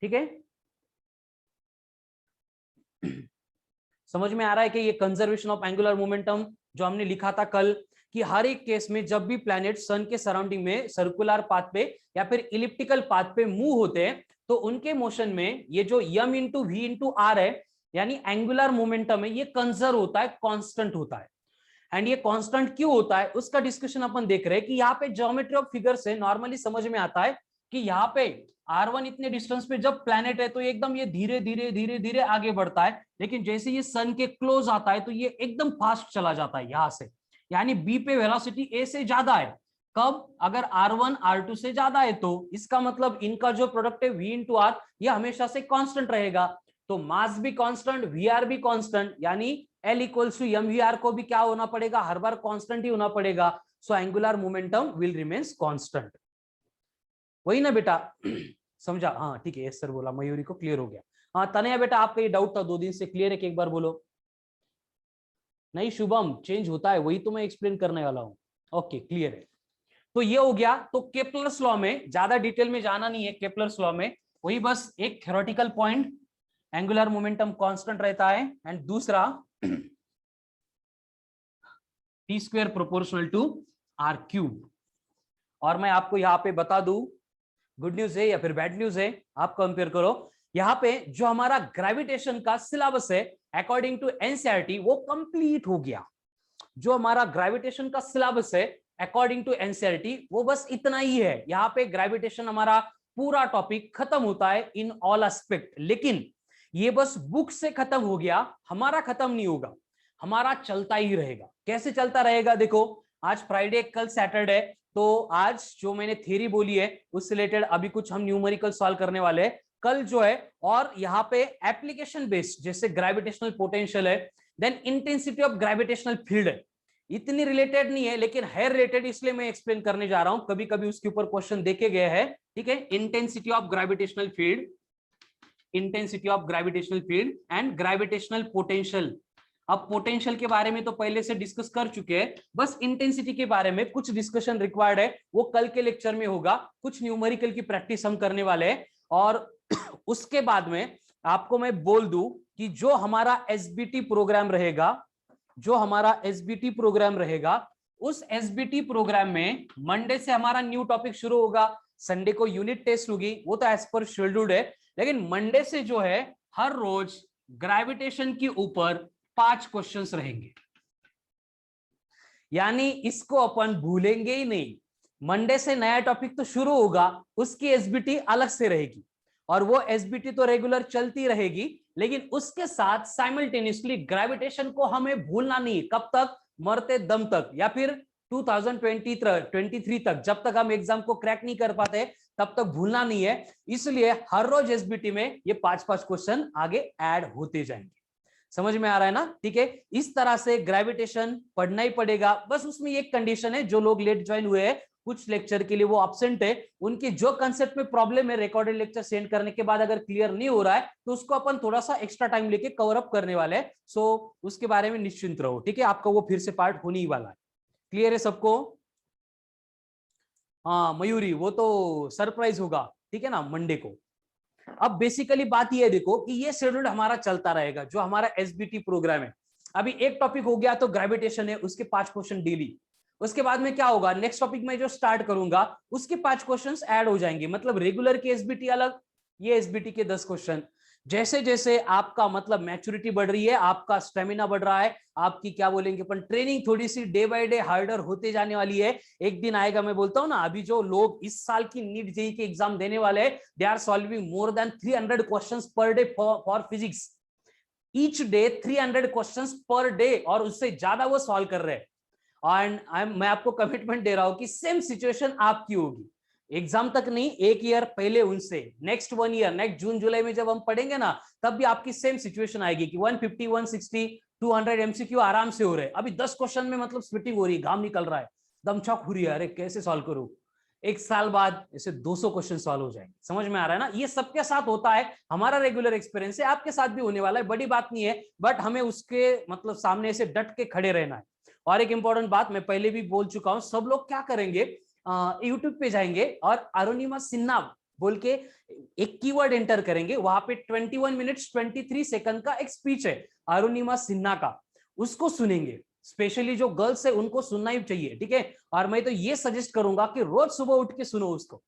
S1: ठीक है। समझ में आ रहा है कि ये कंजर्वेशन ऑफ एंगुलर मोमेंटम जो हमने लिखा था कल, कि हर एक केस में जब भी प्लैनेट सन के सराउंडिंग में सर्कुलर पाथ पे या फिर इलिप्टिकल पाथ पे मूव होते हैं तो उनके मोशन में ये जो m into V into R है यानी एंगुलर मोमेंटम है, ये कंजर्व होता है, कांस्टेंट होता है। एंड ये कांस्टेंट क्यों होता है उसका डिस्कशन अपन देख रहे हैं कि यहाँ पे ज्योमेट्री ऑफ फिगर से नॉर्मली समझ में आता है कि यहाँ पे R1 इतने डिस्टेंस पे जब प्लैनेट है तो एकदम ये धीरे धीरे धीरे धीरे आगे बढ़ता है, लेकिन जैसे ये सन के क्लोज आता है तो ये एकदम फास्ट चला जाता है यहां से, यानी बी पे वेलोसिटी ए से ज्यादा है। कब? अगर R1 R2 से ज्यादा है तो इसका मतलब इनका जो प्रोडक्ट है V इंटू आर ये हमेशा से कांस्टेंट रहेगा। तो मास भी कांस्टेंट, वीआर भी कांस्टेंट, यानी L इक्वल्स टू mvr को भी क्या होना पड़ेगा, हर बार कांस्टेंट ही होना पड़ेगा। So angular momentum will remains constant. वही ना बेटा? समझा? हाँ ठीक है, यस सर बोला, मयूरी को क्लियर हो गया। हाँ तनया बेटा आपका ये डाउट था 2 दिन से, क्लियर है कि एक बार बोलो? नहीं शुभम, चेंज होता है, वही तो मैं एक्सप्लेन करने वाला हूँ। ओके क्लियर है। तो ये हो गया। तो केपलर्स लॉ में ज्यादा डिटेल में जाना नहीं है, केपलर्स लॉ में वही बस एक theoretical point, angular momentum constant रहता है, एंड दूसरा T square proportional to R cube. और मैं आपको यहाँ पे बता दूं, गुड न्यूज है या फिर बैड न्यूज है, आप कंपेयर करो। यहाँ पे जो हमारा ग्रेविटेशन का सिलेबस है अकॉर्डिंग टू एनसीईआरटी वो कंप्लीट हो गया। जो हमारा ग्रेविटेशन का सिलेबस है अकॉर्डिंग टू एनसीईआरटी वो बस इतना ही है। यहाँ पे ग्रेविटेशन हमारा पूरा टॉपिक खत्म होता है इन ऑल एस्पेक्ट, लेकिन ये बस बुक से खत्म हो गया, हमारा खत्म नहीं होगा, हमारा चलता ही रहेगा। कैसे चलता रहेगा? देखो आज फ्राइडे, कल सैटरडे, तो आज जो मैंने थ्योरी बोली है उससे रिलेटेड अभी कुछ हम न्यूमेरिकल सॉल्व करने वाले हैं कल जो है, और यहाँ पे एप्लीकेशन बेस्ड जैसे ग्रेविटेशनल पोटेंशियल है, then intensity of gravitational field है, इतनी रिलेटेड नहीं है लेकिन है रिलेटेड, इसलिए मैं एक्सप्लेन करने जा रहा हूं। कभी कभी उसके ऊपर क्वेश्चन देखे गए हैं, ठीक है? Intensity of gravitational field, intensity of gravitational field and gravitational potential. अब पोटेंशियल के बारे में तो पहले से डिस्कस कर चुके हैं, बस इंटेंसिटी के बारे में कुछ डिस्कशन रिक्वायर्ड है, वो कल के लेक्चर में होगा। कुछ न्यूमेरिकल की प्रैक्टिस हम करने वाले हैं, और उसके बाद में आपको मैं बोल दूं कि जो हमारा एसबीटी प्रोग्राम रहेगा, जो हमारा एसबीटी प्रोग्राम रहेगा, उस एसबीटी प्रोग्राम में मंडे से हमारा न्यू टॉपिक शुरू होगा, संडे को यूनिट टेस्ट होगी, वो तो एज पर शेड्यूल्ड है, लेकिन मंडे से जो है हर रोज ग्रेविटेशन के ऊपर 5 क्वेश्चंस रहेंगे, यानी इसको अपन भूलेंगे ही नहीं। मंडे से नया टॉपिक तो शुरू होगा, उसकी एसबीटी अलग से रहेगी, और वो एसबीटी तो रेगुलर चलती रहेगी, लेकिन उसके साथ साइमल्टेनियसली ग्रेविटेशन को हमें भूलना नहीं। कब तक? मरते दम तक, या फिर 2023 तक, जब तक हम एग्जाम को क्रैक नहीं कर पाते तब तक भूलना नहीं है। इसलिए हर रोज एसबीटी में ये 5-5 क्वेश्चन आगे ऐड होते जाएंगे। समझ में आ रहा है ना? ठीक है, इस तरह से ग्रेविटेशन पढ़ना ही पड़ेगा। बस उसमें एक कंडीशन है, जो लोग लेट ज्वाइन हुए हैं कुछ लेक्चर के लिए वो एब्सेंट है, उनकी जो कंसेप्ट में प्रॉब्लम है रिकॉर्डेड लेक्चर सेंड करने के बाद अगर क्लियर नहीं हो रहा है तो उसको अपन थोड़ा सा एक्स्ट्रा टाइम लेके कवर अप करने वाले हैं। सो उसके बारे में निश्चिंत रहो, ठीक है? आपका वो फिर से पार्ट होने ही वाला है। क्लियर है सबको? हाँ मयूरी, वो तो सरप्राइज होगा, ठीक है ना, मंडे को। अब बेसिकली बात ये है, देखो कि ये शेड्यूल हमारा चलता रहेगा, जो हमारा एसबीटी प्रोग्राम है। अभी एक टॉपिक हो गया तो ग्रेविटेशन है, उसके 5 क्वेश्चन डेली। उसके बाद में क्या होगा, नेक्स्ट टॉपिक में जो स्टार्ट करूंगा उसके 5 क्वेश्चंस ऐड हो जाएंगे, मतलब रेगुलर के एसबीटी अलग, ये एसबीटी के 10 क्वेश्चन। जैसे जैसे आपका मतलब मैच्योरिटी बढ़ रही है, आपका स्टेमिना बढ़ रहा है, आपकी क्या बोलेंगे अपन ट्रेनिंग थोड़ी सी डे बाय डे हार्डर होते जाने वाली है। एक दिन आएगा, मैं बोलता हूं ना, अभी जो लोग इस साल की नीट जेईई के एग्जाम देने वाले हैं, they are solving more than 300 questions per day for physics, each day 300 questions per day, और उससे ज्यादा वो सॉल्व कर रहे हैं। एंड मैं आपको कमिटमेंट दे रहा हूं कि सेम सिचुएशन आपकी होगी, एग्जाम तक नहीं, एक ईयर पहले उनसे, नेक्स्ट 1 ईयर, नेक्स्ट जून जुलाई में जब हम पढ़ेंगे ना, तब भी आपकी सेम सिचुएशन आएगी कि 150, 160, 200 एमसीक्यू आराम से हो रहे हैं। अभी 10 क्वेश्चन में मतलब स्वेटिंग हो रही है, घाम निकल रहा है, दमछक हो रही है, अरे कैसे सॉल्व करूं। एक साल बाद ऐसे 200 क्वेश्चन सॉल्व हो जाएंगे। समझ में आ रहा है ना? ये सबके साथ होता है, हमारा रेगुलर एक्सपीरियंस है, आपके साथ भी होने वाला है, बड़ी बात नहीं है, बट हमें उसके मतलब सामने से डट के खड़े रहना है। और एक इंपॉर्टेंट बात मैं पहले भी बोल चुका हूं, सब लोग क्या करेंगे, यूट्यूब पे जाएंगे और अरुणिमा सिन्हा बोल के एक कीवर्ड एंटर करेंगे, वहां पे 21 मिनट्स 23 सेकंड का एक स्पीच है अरुणिमा सिन्हा का, उसको सुनेंगे। स्पेशली जो गर्ल्स है उनको सुनना ही चाहिए, ठीक है। और मैं तो ये सजेस्ट करूंगा कि रोज सुबह उठ के सुनो उसको,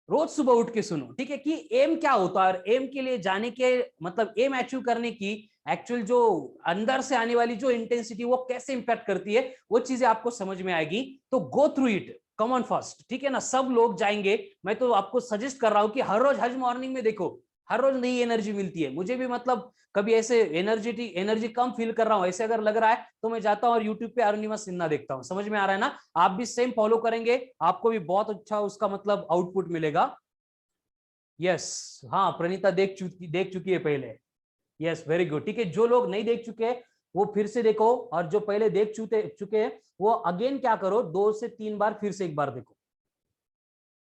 S1: रोज सुबह उठ के सुनो, ठीक है, कि एम क्या होता है और एम के लिए जाने के मतलब एम अचीव करने की एक्चुअल जो अंदर से आने वाली जो इंटेंसिटी वो कैसे इंपैक्ट करती है, वो चीजें आपको समझ में आएगी। तो go through it, come on first, ठीक है ना। सब लोग जाएंगे, मैं तो आपको सजेस्ट कर रहा हूं कि हर रोज हज मॉर्निंग में देखो, हर रोज नई एनर्जी मिलती है। मुझे भी मतलब कभी ऐसे एनर्जी कम फील कर रहा हूं, ऐसे अगर लग रहा है तो मैं जाता हूं और यूट्यूब पे अरुणिमा सिन्हा देखता हूं। समझ में आ रहा है ना? आप भी सेम फॉलो करेंगे, आपको भी बहुत अच्छा उसका मतलब आउटपुट मिलेगा। यस, हाँ प्रणीता देख चुकी है पहले। यस, वेरी गुड, ठीक है। जो लोग नहीं देख चुके वो फिर से देखो, और जो पहले देख चुके हैं वो अगेन क्या करो, 2 से 3 बार फिर से एक बार देखो।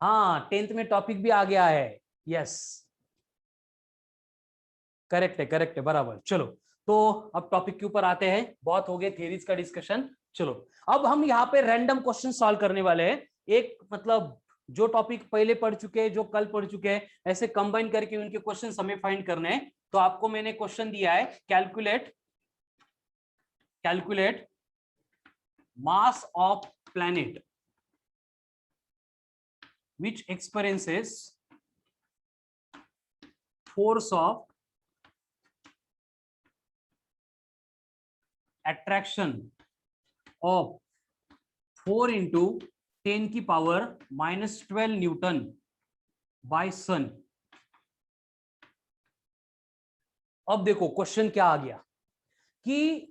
S1: हाँ, 10th में टॉपिक भी आ गया है। यस, करेक्ट है, बराबर। चलो, तो अब टॉपिक के ऊपर आते हैं। बहुत हो गए थ्योरीज का डिस्कशन। चलो, अब हम यहाँ पे रैंडम क्वेश्चन सॉल्व करने वाले हैं। एक मतलब जो टॉपिक पहले पढ़ चुके हैं, जो कल पढ़ चुके हैं, ऐसे कंबाइन करके उनके क्वेश्चन हमें फाइंड करने हैं। तो आपको मैंने क्वेश्चन दिया है, calculate mass of planet which experiences force of attraction of 4 into 10 की पावर -12 न्यूटन बाय सन। अब देखो क्वेश्चन क्या आ गया कि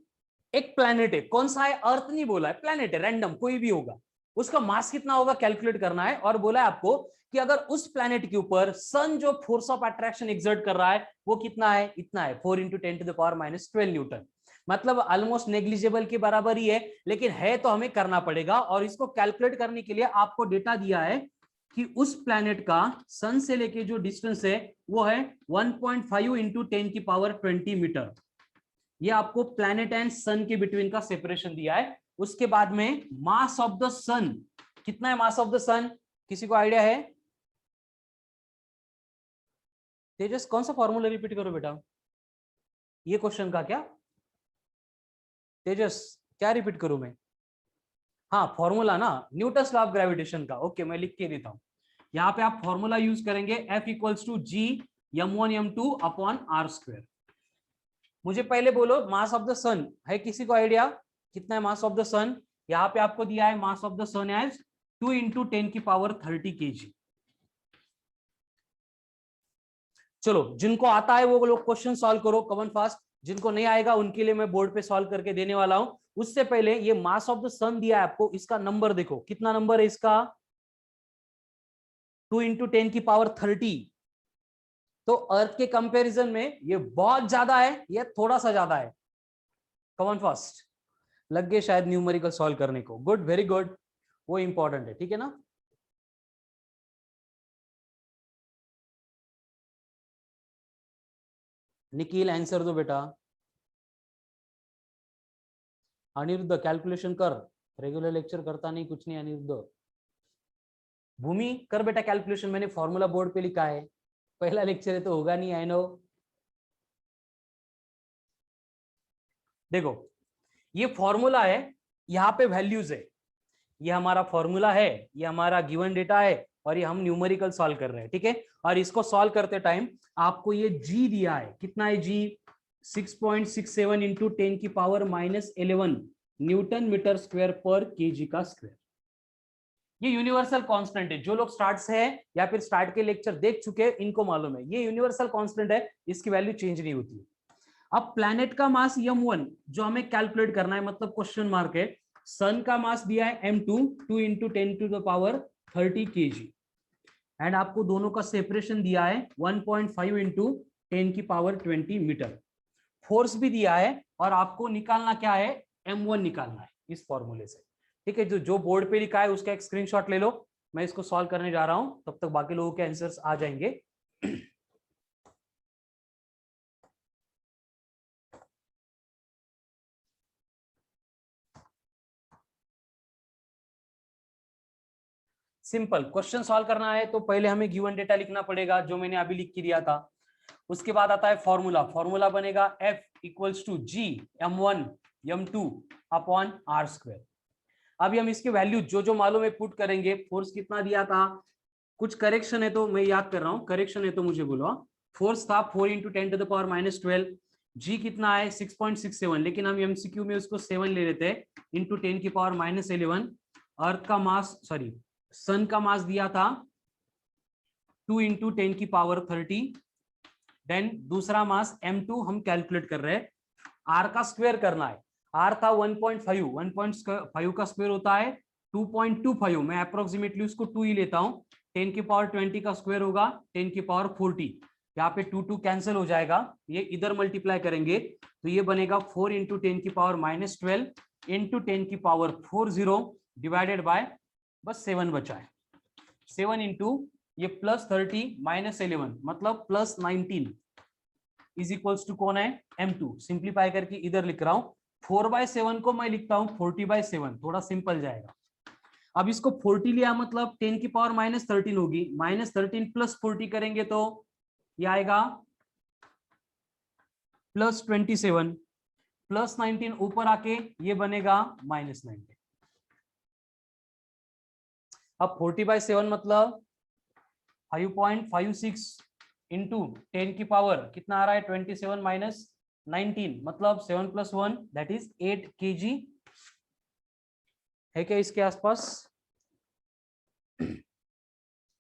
S1: एक प्लैनेट है, कौन सा है, अर्थ नहीं बोला है, प्लैनेट है, रैंडम कोई भी होगा, उसका मास कितना होगा कैलकुलेट करना है। और बोला है आपको कि अगर उस प्लैनेट के ऊपर सन जो फोर्स ऑफ अट्रैक्शन एक्सर्ट कर रहा है वो कितना है, इतना है, 4 into 10 to the power -12 Newton. मतलब ऑलमोस्ट नेग्लिजिबल के बराबर ही है, लेकिन है तो हमें करना पड़ेगा। और इसको कैलकुलेट करने के लिए आपको डेटा दिया है कि उस प्लैनेट का सन से लेके जो डिस्टेंस है वो है 1.5 into 10 की पावर 20 मीटर। ये आपको प्लैनेट एंड सन के बिटवीन का सेपरेशन दिया है। उसके बाद में मास ऑफ द सन कितना है, मास ऑफ द सन किसी को आइडिया है? तेजस, कौन सा फॉर्मूला रिपीट करो बेटा, ये क्वेश्चन का क्या? तेजस, क्या रिपीट करूं मैं? हाँ, फॉर्मूला ना, न्यूटन्स लॉ ऑफ ग्रेविटेशन का। ओके, मैं लिख के देता हूं। यहाँ पे आप फॉर्मूला यूज करेंगे F equals to G m1 m2 upon R square. मुझे पहले बोलो मास ऑफ द सन है, किसी को आइडिया कितना है मास ऑफ द सन? यहाँ पे आपको दिया है mass of the sun as 2 into 10 की पावर 30 kg। चलो, जिनको आता है वो लोग क्वेश्चन सॉल्व करो कमन फास्ट, जिनको नहीं आएगा उनके लिए मैं बोर्ड पे सॉल्व करके देने वाला हूं। उससे पहले ये मास ऑफ द सन दिया है आपको, इसका नंबर देखो कितना नंबर है इसका, 2 into 10 की पावर 30। तो अर्थ के कंपैरिजन में ये बहुत ज्यादा है या थोड़ा सा ज्यादा है? कमन फास्ट लग गए शायद न्यूमेरिकल सॉल्व करने को। गुड, वेरी गुड, वो इंपॉर्टेंट है, ठीक है ना। निखिल आंसर दो बेटा। अनिरुद्ध कैलकुलेशन कर, रेगुलर लेक्चर करता नहीं, कुछ नहीं अनिरुद्ध। भूमि कर बेटा कैलकुलेशन, मैंने फॉर्मूला बोर्ड पे लिखा है, पहला लेक्चर है तो होगा नहीं, आई नो। देखो, ये फॉर्मूला है, यहाँ पे वैल्यूज है, ये हमारा फॉर्मूला है, ये हमारा गिवन डेटा है, और ये हम न्यूमेरिकल सॉल्व कर रहे हैं, ठीक है। और इसको सॉल्व करते टाइम आपको ये जी दिया है, कितना है जी, 6.67 into 10 की पावर -11 न्यूटन मीटर स्क्वायर पर केजी का स्क्वायर। ये यूनिवर्सल कांस्टेंट है, जो लोग स्टार्ट से है या फिर स्टार्ट के लेक्चर देख चुके हैं इनको मालूम है, ये यूनिवर्सल कांस्टेंट है, इसकी वैल्यू चेंज नहीं होती है। अब प्लैनेट का मास m1 जो हमें कैलकुलेट करना है, मतलब क्वेश्चन मार्क है। सन का मास दिया है m2, 2 into 10 to the power 30 kg। And आपको दोनों का सेपरेशन दिया है 1.5 into 10 की पावर 20 मीटर। फोर्स भी दिया है, और आपको निकालना क्या है, m1 निकालना है इस फॉर्मूले से, ठीक है। जो बोर्ड पे लिखा है उसका एक स्क्रीनशॉट ले लो, मैं इसको सॉल्व करने जा रहा हूं, तब तक बाकी लोगों के आंसर्स आ जाएंगे। सिंपल क्वेश्चन सॉल्व करना है तो पहले हमें गिवन डेटा लिखना पड़ेगा, जो मैंने अभी लिख के दिया था। उसके बाद आता है फॉर्मूला, फॉर्मूला बनेगा F equals to G m1 m2 upon R square. अभी हम इसके वैल्यू जो जो मालूम है पुट करेंगे। फोर्स कितना दिया था, कुछ करेक्शन है तो मैं याद कर रहा हूं, करेक्शन है तो मुझे बोलो। फोर्स था 4 इंटू 10⁻⁻12, जी कितना है 6.67, लेकिन हम एमसीक्यू में उसको 7 ले लेते हैं, इंटू 10⁻11। अर्थ का मास, सॉरी सन का मास दिया था 2 इंटू 10⁻30। देन दूसरा मास m2 हम कैलकुलेट कर रहे हैं, r का स्क्वायर करना है। r था 1.5, 1.5 का स्क्वायर होता है 2.25, मैं अप्रोक्सीमेटली उसको 2 ही लेता हूं। 10⁻20 का स्क्वायर होगा 10⁻40, यहाँ पे 2 कैंसिल हो जाएगा, ये इधर मल्टीप्लाई करेंगे तो ये बनेगा 4 इंटू 10⁻12 इंटू 10⁻40 डिवाइडेड बाय, बस 7 बचा है, 7 इंटू ये +30 -11 मतलब +19 इज इक्वल्स टू कौन है, m2। सिंप्लीफाई करके इधर लिख रहा हूं, 4/7 को मैं लिखता हूं 40/7, थोड़ा सिंपल जाएगा। अब इसको 40 लिया मतलब 10⁻−13 होगी, -13 + 40 करेंगे तो ये आएगा +27, +19 ऊपर आके ये बनेगा -19। अब 40/7 मतलब 5.56 इंटू 10 की पावर कितना आ रहा है 27 - 19 मतलब 7 + 1 दैट इज 8 kg है क्या इसके आसपास?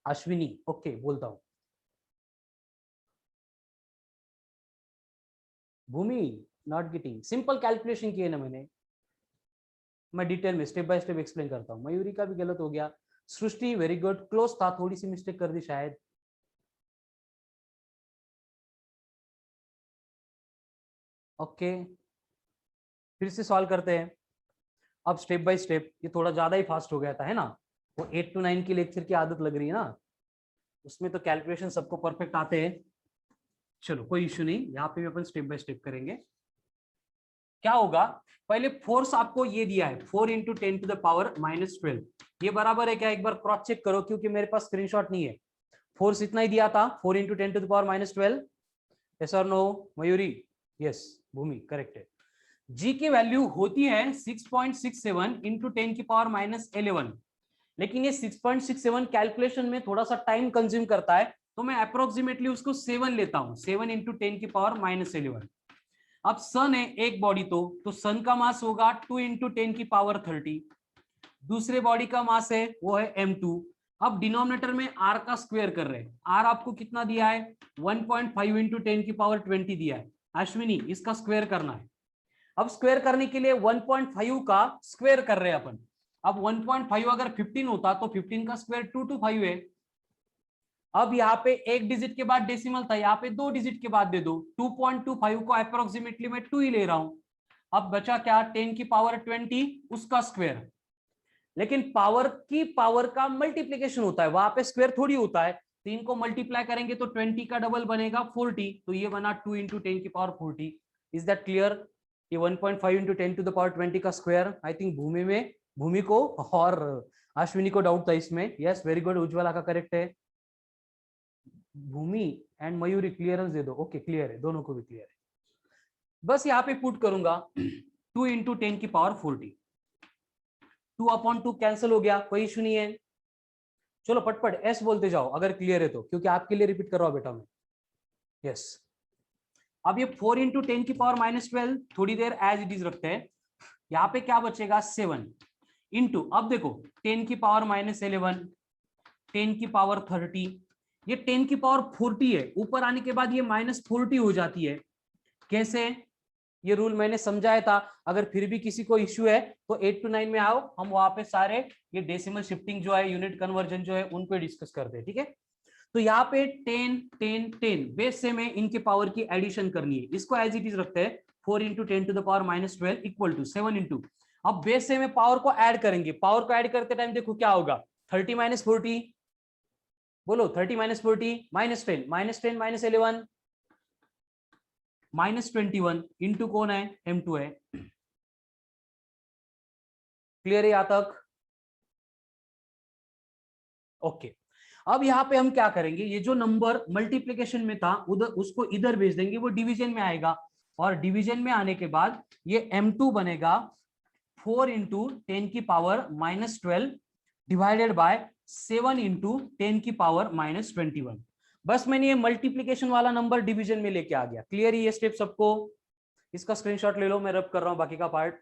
S1: अश्विनी ओके बोलता हूं। भूमि नॉट गेटिंग, सिंपल कैलकुलेशन किए ना मैंने, मैं डिटेल में स्टेप बाय स्टेप एक्सप्लेन करता हूं। मयूरी का भी गलत हो गया, सृष्टि वेरी गुड, क्लोज था, थोड़ी सी मिस्टेक कर दी शायद। ओके फिर से सॉल्व करते हैं अब स्टेप बाय स्टेप। ये थोड़ा ज्यादा ही फास्ट हो गया था है ना, वो 8 to 9 की लेक्चर की आदत लग रही है ना, उसमें तो कैलकुलेशन सबको परफेक्ट आते हैं। चलो कोई इश्यू नहीं, यहाँ पे भी अपन स्टेप बाय स्टेप करेंगे। क्या होगा, पहले फोर्स आपको ये दिया है 4 इंटू 10⁻12, ये बराबर है क्या, एक बार क्रॉस चेक करो क्योंकि मेरे पास स्क्रीनशॉट नहीं है। फोर्स इतना ही दिया था 4 इंटू 10⁻12, यस और नो मयूरी? यस भूमि करेक्ट है। जी की वैल्यू होती है 6.67 इंटू 10⁻11, लेकिन ये 6.67 कैलकुलेशन में थोड़ा सा टाइम कंज्यूम करता है, तो मैं अप्रोक्सीमेटली उसको 7 लेता हूं, 7 इंटू 10⁻11। अब सन है एक बॉडी, तो सन का मास होगा 2 इंटू 10⁻30, दूसरे बॉडी का मास है वो है m2। अब डिनोमिनेटर में r का स्क्वायर कर रहे हैं, r आपको कितना दिया है 1.5 इंटू 10⁻20 दिया है। अश्विनी इसका स्क्वायर करना है। अब स्क्वायर करने के लिए 1.5 का स्क्वायर कर रहे हैं अपन। अब 1.5 अगर 15 होता तो 15 का स्क्वायर 225 है। अब यहाँ पे एक डिजिट के बाद डेसिमल था, यहाँ पे 2 डिजिट के बाद दे दो, 2.25 को अप्रोक्सीमेटली मैं 2 ही ले रहा हूं। अब बचा क्या 10⁻20 उसका स्क्वायर, लेकिन पावर की पावर का मल्टीप्लीकेशन होता है, वहां पे स्क्वायर थोड़ी होता है, तो इनको मल्टीप्लाई करेंगे तो 20 का डबल बनेगा 40, तो ये बना 2 इंटू 10⁻40। Is that clear? ये 1.5 इंटू 10⁻20 का स्क्वायर। आई थिंक भूमि को और अश्विनी को डाउट था इसमें। यस वेरी गुड, उज्ज्वला का करेक्ट है। भूमि एंड मयूरी क्लियरेंस दे दो। ओके क्लियर है, दोनों को भी क्लियर है। बस यहाँ पे पुट करूंगा 2 इंटू 10⁻40, 2/2 कैंसिल हो गया, कोई इशू नहीं है। चलो पटपट एस बोलते जाओ अगर क्लियर है तो, क्योंकि आपके लिए रिपीट कर रहा हूं बेटा मैं। यस अब ये 4 इंटू 10⁻12 थोड़ी देर एज इट इज रखते हैं। यहाँ पे क्या बचेगा 7 इंटू, अब देखो 10⁻11, 10⁻30, ये 10⁻40 है, ऊपर आने के बाद ये -40 हो जाती है। कैसे? ये रूल मैंने समझाया था, अगर फिर भी किसी को इश्यू है तो 8 to 9 में आओ, हम वहां पे सारे ये डेसिमल शिफ्टिंग जो है, यूनिट कन्वर्जन जो है, उनको डिस्कस करते हैं, ठीक है। तो यहाँ पे 10 10 10 बेस से में इनके पावर की एडिशन करनी है, इसको एज इट इज रखते हैं 4 इंटू 10⁻12 इक्वल टू 7 इंटू, अब बेस से में पावर को ऐड करेंगे, पावर को ऐड करते टाइम देखो क्या होगा 30 - 40, बोलो 30 - 40 -10 -10 -11 -21 इंटू कौन है m2 है। क्लियर है यहां तक? ओके अब यहां पे हम क्या करेंगे, ये जो नंबर मल्टीप्लिकेशन में था उधर उसको इधर भेज देंगे, वो डिवीजन में आएगा, और डिवीजन में आने के बाद ये m2 बनेगा 4 इंटू 10⁻⁻12 डिवाइडेड बाय 7 इंटू 10⁻⁻21। बस मैंने ये मल्टीप्लीकेशन वाला नंबर डिवीजन में लेके आ गया। क्लियर है ये स्टेप सबको? इसका स्क्रीनशॉट ले लो, मैं रब कर रहा हूं बाकी का पार्ट।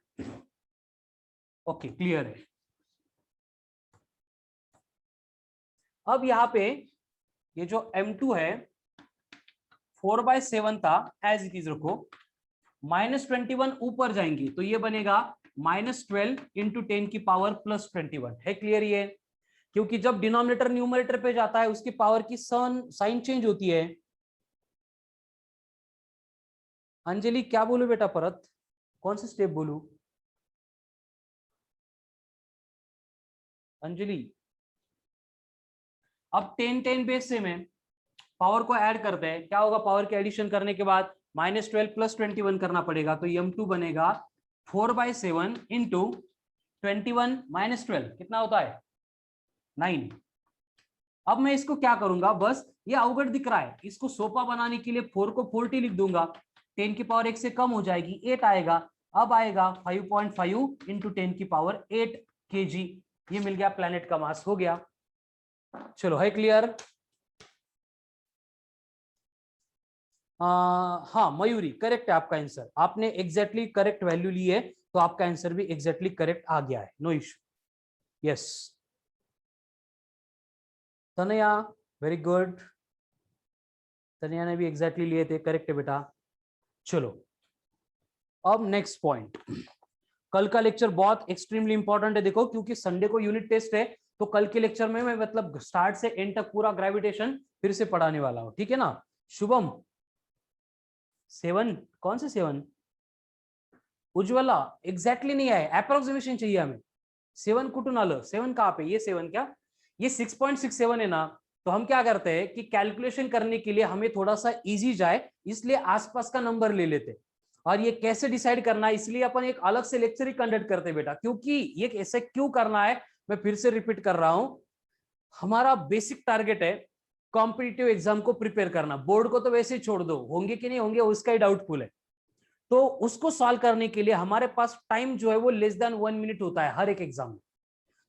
S1: ओके क्लियर है। अब यहां पे ये जो m2 है 4/7 था, एज इट इज रखो, -21 ऊपर जाएंगी तो ये बनेगा -12 इंटू 10⁻+21 है। क्लियर ये? क्योंकि जब डिनोमिनेटर न्यूमरेटर पे जाता है उसकी पावर की साइन चेंज होती है। अंजलि क्या बोलूं बेटा, परत कौन सा स्टेप बोलूं? अंजलि अब 10 बेस से में पावर को ऐड करते हैं, क्या होगा? पावर के एडिशन करने के बाद -12 + 21 करना पड़ेगा, तो m2 बनेगा 4/7 इंटू 21 - 12 कितना होता है? 9। अब मैं इसको क्या करूंगा, बस ये अवगढ़ दिख रहा है, इसको सोपा बनाने के लिए 4 को 40 लिख दूंगा, 10 की पावर 1 से कम हो जाएगी, 8 आएगा। अब आएगा 5.5 इंटू 10⁸ kg, ये मिल गया प्लेनेट का मास, हो गया। चलो है क्लियर? हाँ मयूरी करेक्ट है आपका आंसर, आपने एग्जैक्टली करेक्ट वैल्यू ली है, तो आपका आंसर भी एग्जैक्टली करेक्ट आ गया है, no issue. Yes Tanaya, very good, Tanaya ने भी एग्जैक्टली लिए थे, करेक्ट है बेटा। चलो अब नेक्स्ट पॉइंट, कल का लेक्चर बहुत एक्सट्रीमली इंपॉर्टेंट है, देखो क्योंकि संडे को यूनिट टेस्ट है, तो कल के लेक्चर में मैं मतलब स्टार्ट से एंड तक पूरा ग्रेविटेशन फिर से पढ़ाने वाला हूं, ठीक है ना? शुभम 7, कौन से 7? उज्ज्वला एग्जैक्टली नहीं आए, अप्रोक्सीमेशन चाहिए हमें। 7 कुठून आलं? 7 कहाँ पे? ये 7 क्या? ये 6.67 है ना, तो हम क्या करते हैं कि कैलकुलेशन करने के लिए हमें थोड़ा सा इजी जाए, इसलिए आसपास का नंबर ले लेते। और ये कैसे डिसाइड करना है, इसलिए अपन एक अलग से लेक्चर ही कंडक्ट करते बेटा, क्योंकि ये ऐसे क्यों करना है मैं फिर से रिपीट कर रहा हूं। हमारा बेसिक टारगेट है कॉम्पिटिटिव एग्जाम को प्रिपेयर करना, बोर्ड को तो वैसे ही छोड़ दो, होंगे कि नहीं होंगे उसका ही डाउटफुल है। तो उसको सॉल्व करने के लिए हमारे पास टाइम जो है वो लेस देन 1 मिनट होता है हर एक एग्जाम में।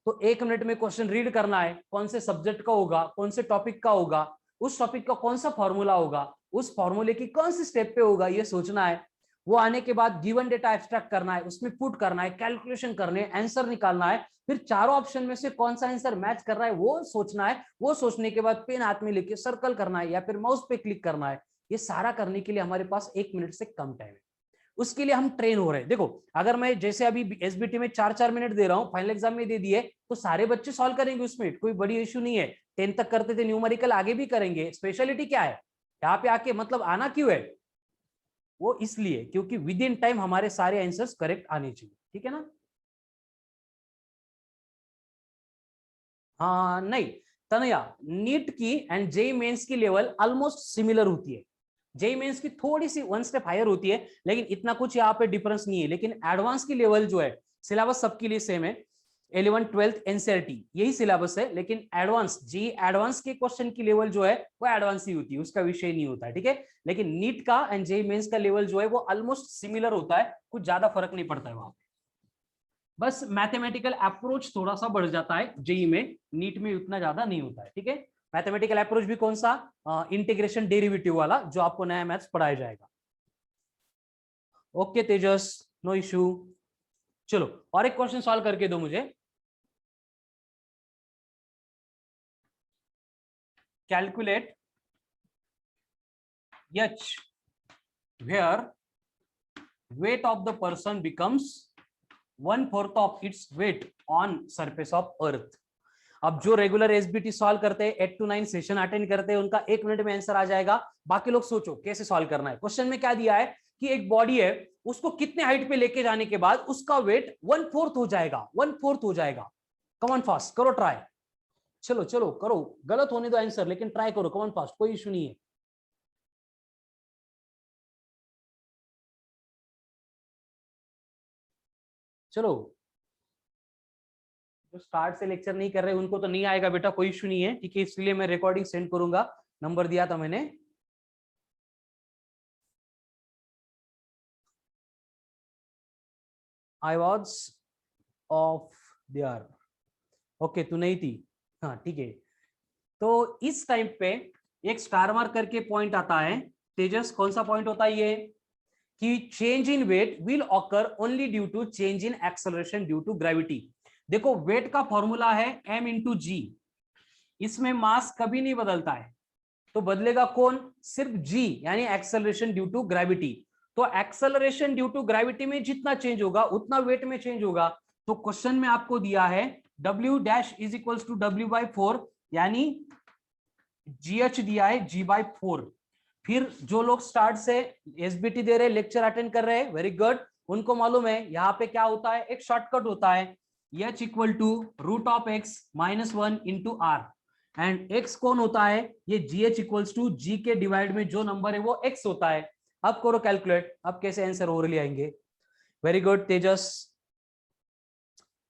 S1: तो 1 मिनट में क्वेश्चन रीड करना है, कौन से सब्जेक्ट का होगा, कौन से टॉपिक का होगा, उस टॉपिक का कौन सा फॉर्मूला होगा, उस फॉर्मूले की कौन सी स्टेप पे होगा, ये सोचना है। वो आने के बाद गिवन डेटा एब्स्ट्रैक्ट करना है, उसमें पुट करना है, कैलकुलेशन करने, आंसर निकालना है, फिर चारों ऑप्शन में से कौन सा आंसर मैच कर रहा है वो सोचना है। वो सोचने के बाद पेन हाथ में लेके सर्कल करना है या फिर माउस पे क्लिक करना है। ये सारा करने के लिए हमारे पास 1 मिनट से कम टाइम है, उसके लिए हम ट्रेन हो रहे हैं। देखो अगर मैं जैसे अभी एसबीटी में 4-4 मिनट दे रहा हूं, फाइनल एग्जाम में दे दिए, तो सारे बच्चे सॉल्व करेंगे उसमें, कोई बड़ी इश्यू नहीं है। 10 तक करते थे न्यूमेरिकल, आगे भी करेंगे। स्पेशलिटी क्या है यहाँ पे आके, मतलब आना क्यों है? वो इसलिए क्योंकि विद इन टाइम हमारे सारे आंसर्स करेक्ट आने चाहिए, ठीक है ना? हाँ नहीं तनया, नीट की एंड जेई मेंस की लेवल ऑलमोस्ट सिमिलर होती है। जेई मेंस की थोड़ी सी 1 स्टेप हायर होती है, लेकिन इतना कुछ यहाँ पे डिफरेंस नहीं है। लेकिन एडवांस की लेवल जो है, सिलेबस सबके लिए सेम है, 11th 12th एनसीईआरटी यही सिलेबस है, लेकिन एडवांस जी एडवांस के क्वेश्चन की लेवल जो है वो एडवांस ही होती है, उसका विषय नहीं होता है, ठीक है? लेकिन नीट का एंड जेई मेंस का लेवल जो है वो ऑलमोस्ट सिमिलर होता है, कुछ ज्यादा फर्क नहीं पड़ता है वहां पे। बस मैथमेटिकल अप्रोच थोड़ा सा बढ़ जाता है जेई में, नीट में उतना ज्यादा नहीं होता है, ठीक है? मैथमेटिकल अप्रोच भी कौन सा? इंटीग्रेशन डेरिवेटिव वाला, जो आपको नया मैथ्स पढ़ाया जाएगा। ओके तेजस, नो इशू। चलो और एक क्वेश्चन सॉल्व करके दो मुझे। Calculate h where weight of the person becomes 1/4 of its weight on surface of earth। अब जो रेगुलर एसबीटी सॉल्व करते हैं, 8 to 9 सेशन अटेंड करते हैं, उनका 1 मिनट में आंसर आ जाएगा। बाकी लोग सोचो कैसे सॉल्व करना है। क्वेश्चन में क्या दिया है कि एक बॉडी है, उसको कितने हाइट पे लेके जाने के बाद उसका वेट 1/4 हो जाएगा, 1/4 हो जाएगा। कम ऑन फास्ट करो ट्राई, चलो चलो करो, गलत होने दो आंसर लेकिन ट्राई करो, कम ऑन फास्ट, कोई इशू नहीं है। चलो जो स्टार्ट से लेक्चर नहीं कर रहे उनको तो नहीं आएगा बेटा, कोई इशू नहीं है, ठीक है? इसलिए मैं रिकॉर्डिंग सेंड करूंगा, नंबर दिया था मैंने। I was of their. Okay, तू नहीं थी, हाँ ठीक है। तो इस टाइम पे एक स्टार मार्क करके पॉइंट आता है। तेजस, कौन सा पॉइंट होता है ये? कि change in weight will occur only due to change in acceleration due to gravity. देखो, वेट का फॉर्मूला है m इंटू जी, इसमें मास कभी नहीं बदलता है, तो बदलेगा कौन? सिर्फ g, यानी एक्सेलरेशन ड्यू टू ग्रेविटी। तो एक्सेलरेशन ड्यू टू ग्रेविटी में जितना चेंज होगा उतना वेट में चेंज होगा। तो क्वेश्चन में आपको दिया है w dash is equals to w/4, यानी gh दिया है g/4। फिर जो लोग स्टार्ट से एसबीटी दे रहे, लेक्चर अटेंड कर रहे हैं, वेरी गुड, उनको मालूम है यहाँ पे क्या होता है, एक शॉर्टकट होता है h equal to root of x minus 1 into r. And x कौन होता है? ये gh इक्वल्स टू g के डिवाइड में जो नंबर है वो x होता है। अब करो कैलकुलेट, अब कैसे आंसर ओवरली आएंगे। वेरी गुड तेजस,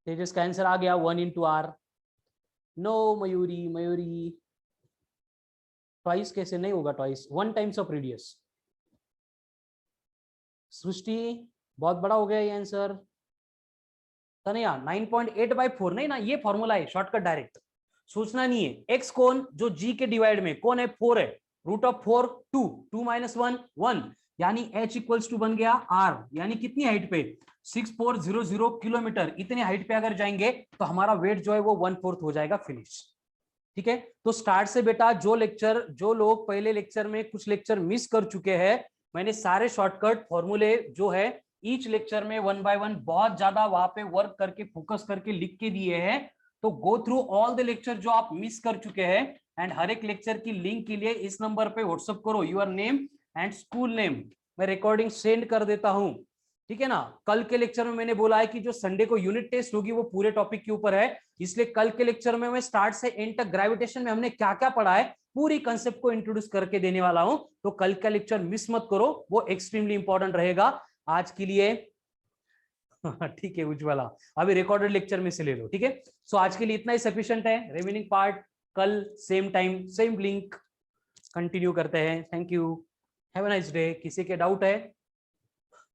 S1: तेजस का आंसर आ गया 1 into R. No Mayuri, Mayuri twice कैसे नहीं होगा? Twice, 1 times of radius. Srishti, बहुत बड़ा हो गया ये आंसर। तनया 9.8/4 नहीं ना, ये फॉर्मूला है शॉर्टकट, डायरेक्ट सोचना नहीं है। x कौन? जो g के डिवाइड में कौन है? 4 है। रूट ऑफ 4 2, 2 माइनस 1 1, यानी h इक्वल्स टू बन गया r, यानी कितनी हाइट पे? 6400 किलोमीटर। इतने हाइट पे अगर जाएंगे तो हमारा वेट जो है वो 1/4 हो जाएगा, फिनिश। ठीक है, तो स्टार्ट से बेटा जो लोग पहले लेक्चर में कुछ लेक्चर मिस कर चुके हैं, मैंने सारे शॉर्टकट फॉर्मूले जो है ईच लेक्चर में 1 बाय 1 बहुत ज्यादा वहां पे वर्क करके फोकस करके लिख के दिए हैं। तो go through all the lecture जो आप मिस कर चुके हैं, एंड हर एक लेक्चर की लिंक के लिए इस नंबर पे व्हाट्सएप करो your name and school name, मैं रिकॉर्डिंग सेंड कर देता हूं। ठीक है ना। कल के लेक्चर में मैंने बोला है कि जो संडे को यूनिट टेस्ट होगी वो पूरे टॉपिक के ऊपर है, इसलिए कल के लेक्चर में मैं स्टार्ट से एंड तक ग्रेविटेशन में हमने क्या क्या पढ़ा है पूरी कंसेप्ट को इंट्रोड्यूस करके देने वाला हूं। तो कल का लेक्चर मिस मत करो, वो एक्सट्रीमली इंपॉर्टेंट रहेगा आज के लिए। ठीक है उज्ज्वला, अभी रिकॉर्डेड लेक्चर में से ले लो, ठीक है। सो आज के लिए इतना ही सफिशिएंट है। रिमेनिंग पार्ट कल same time same link continue करते हैं। Thank you, have a nice day. किसी के डाउट है?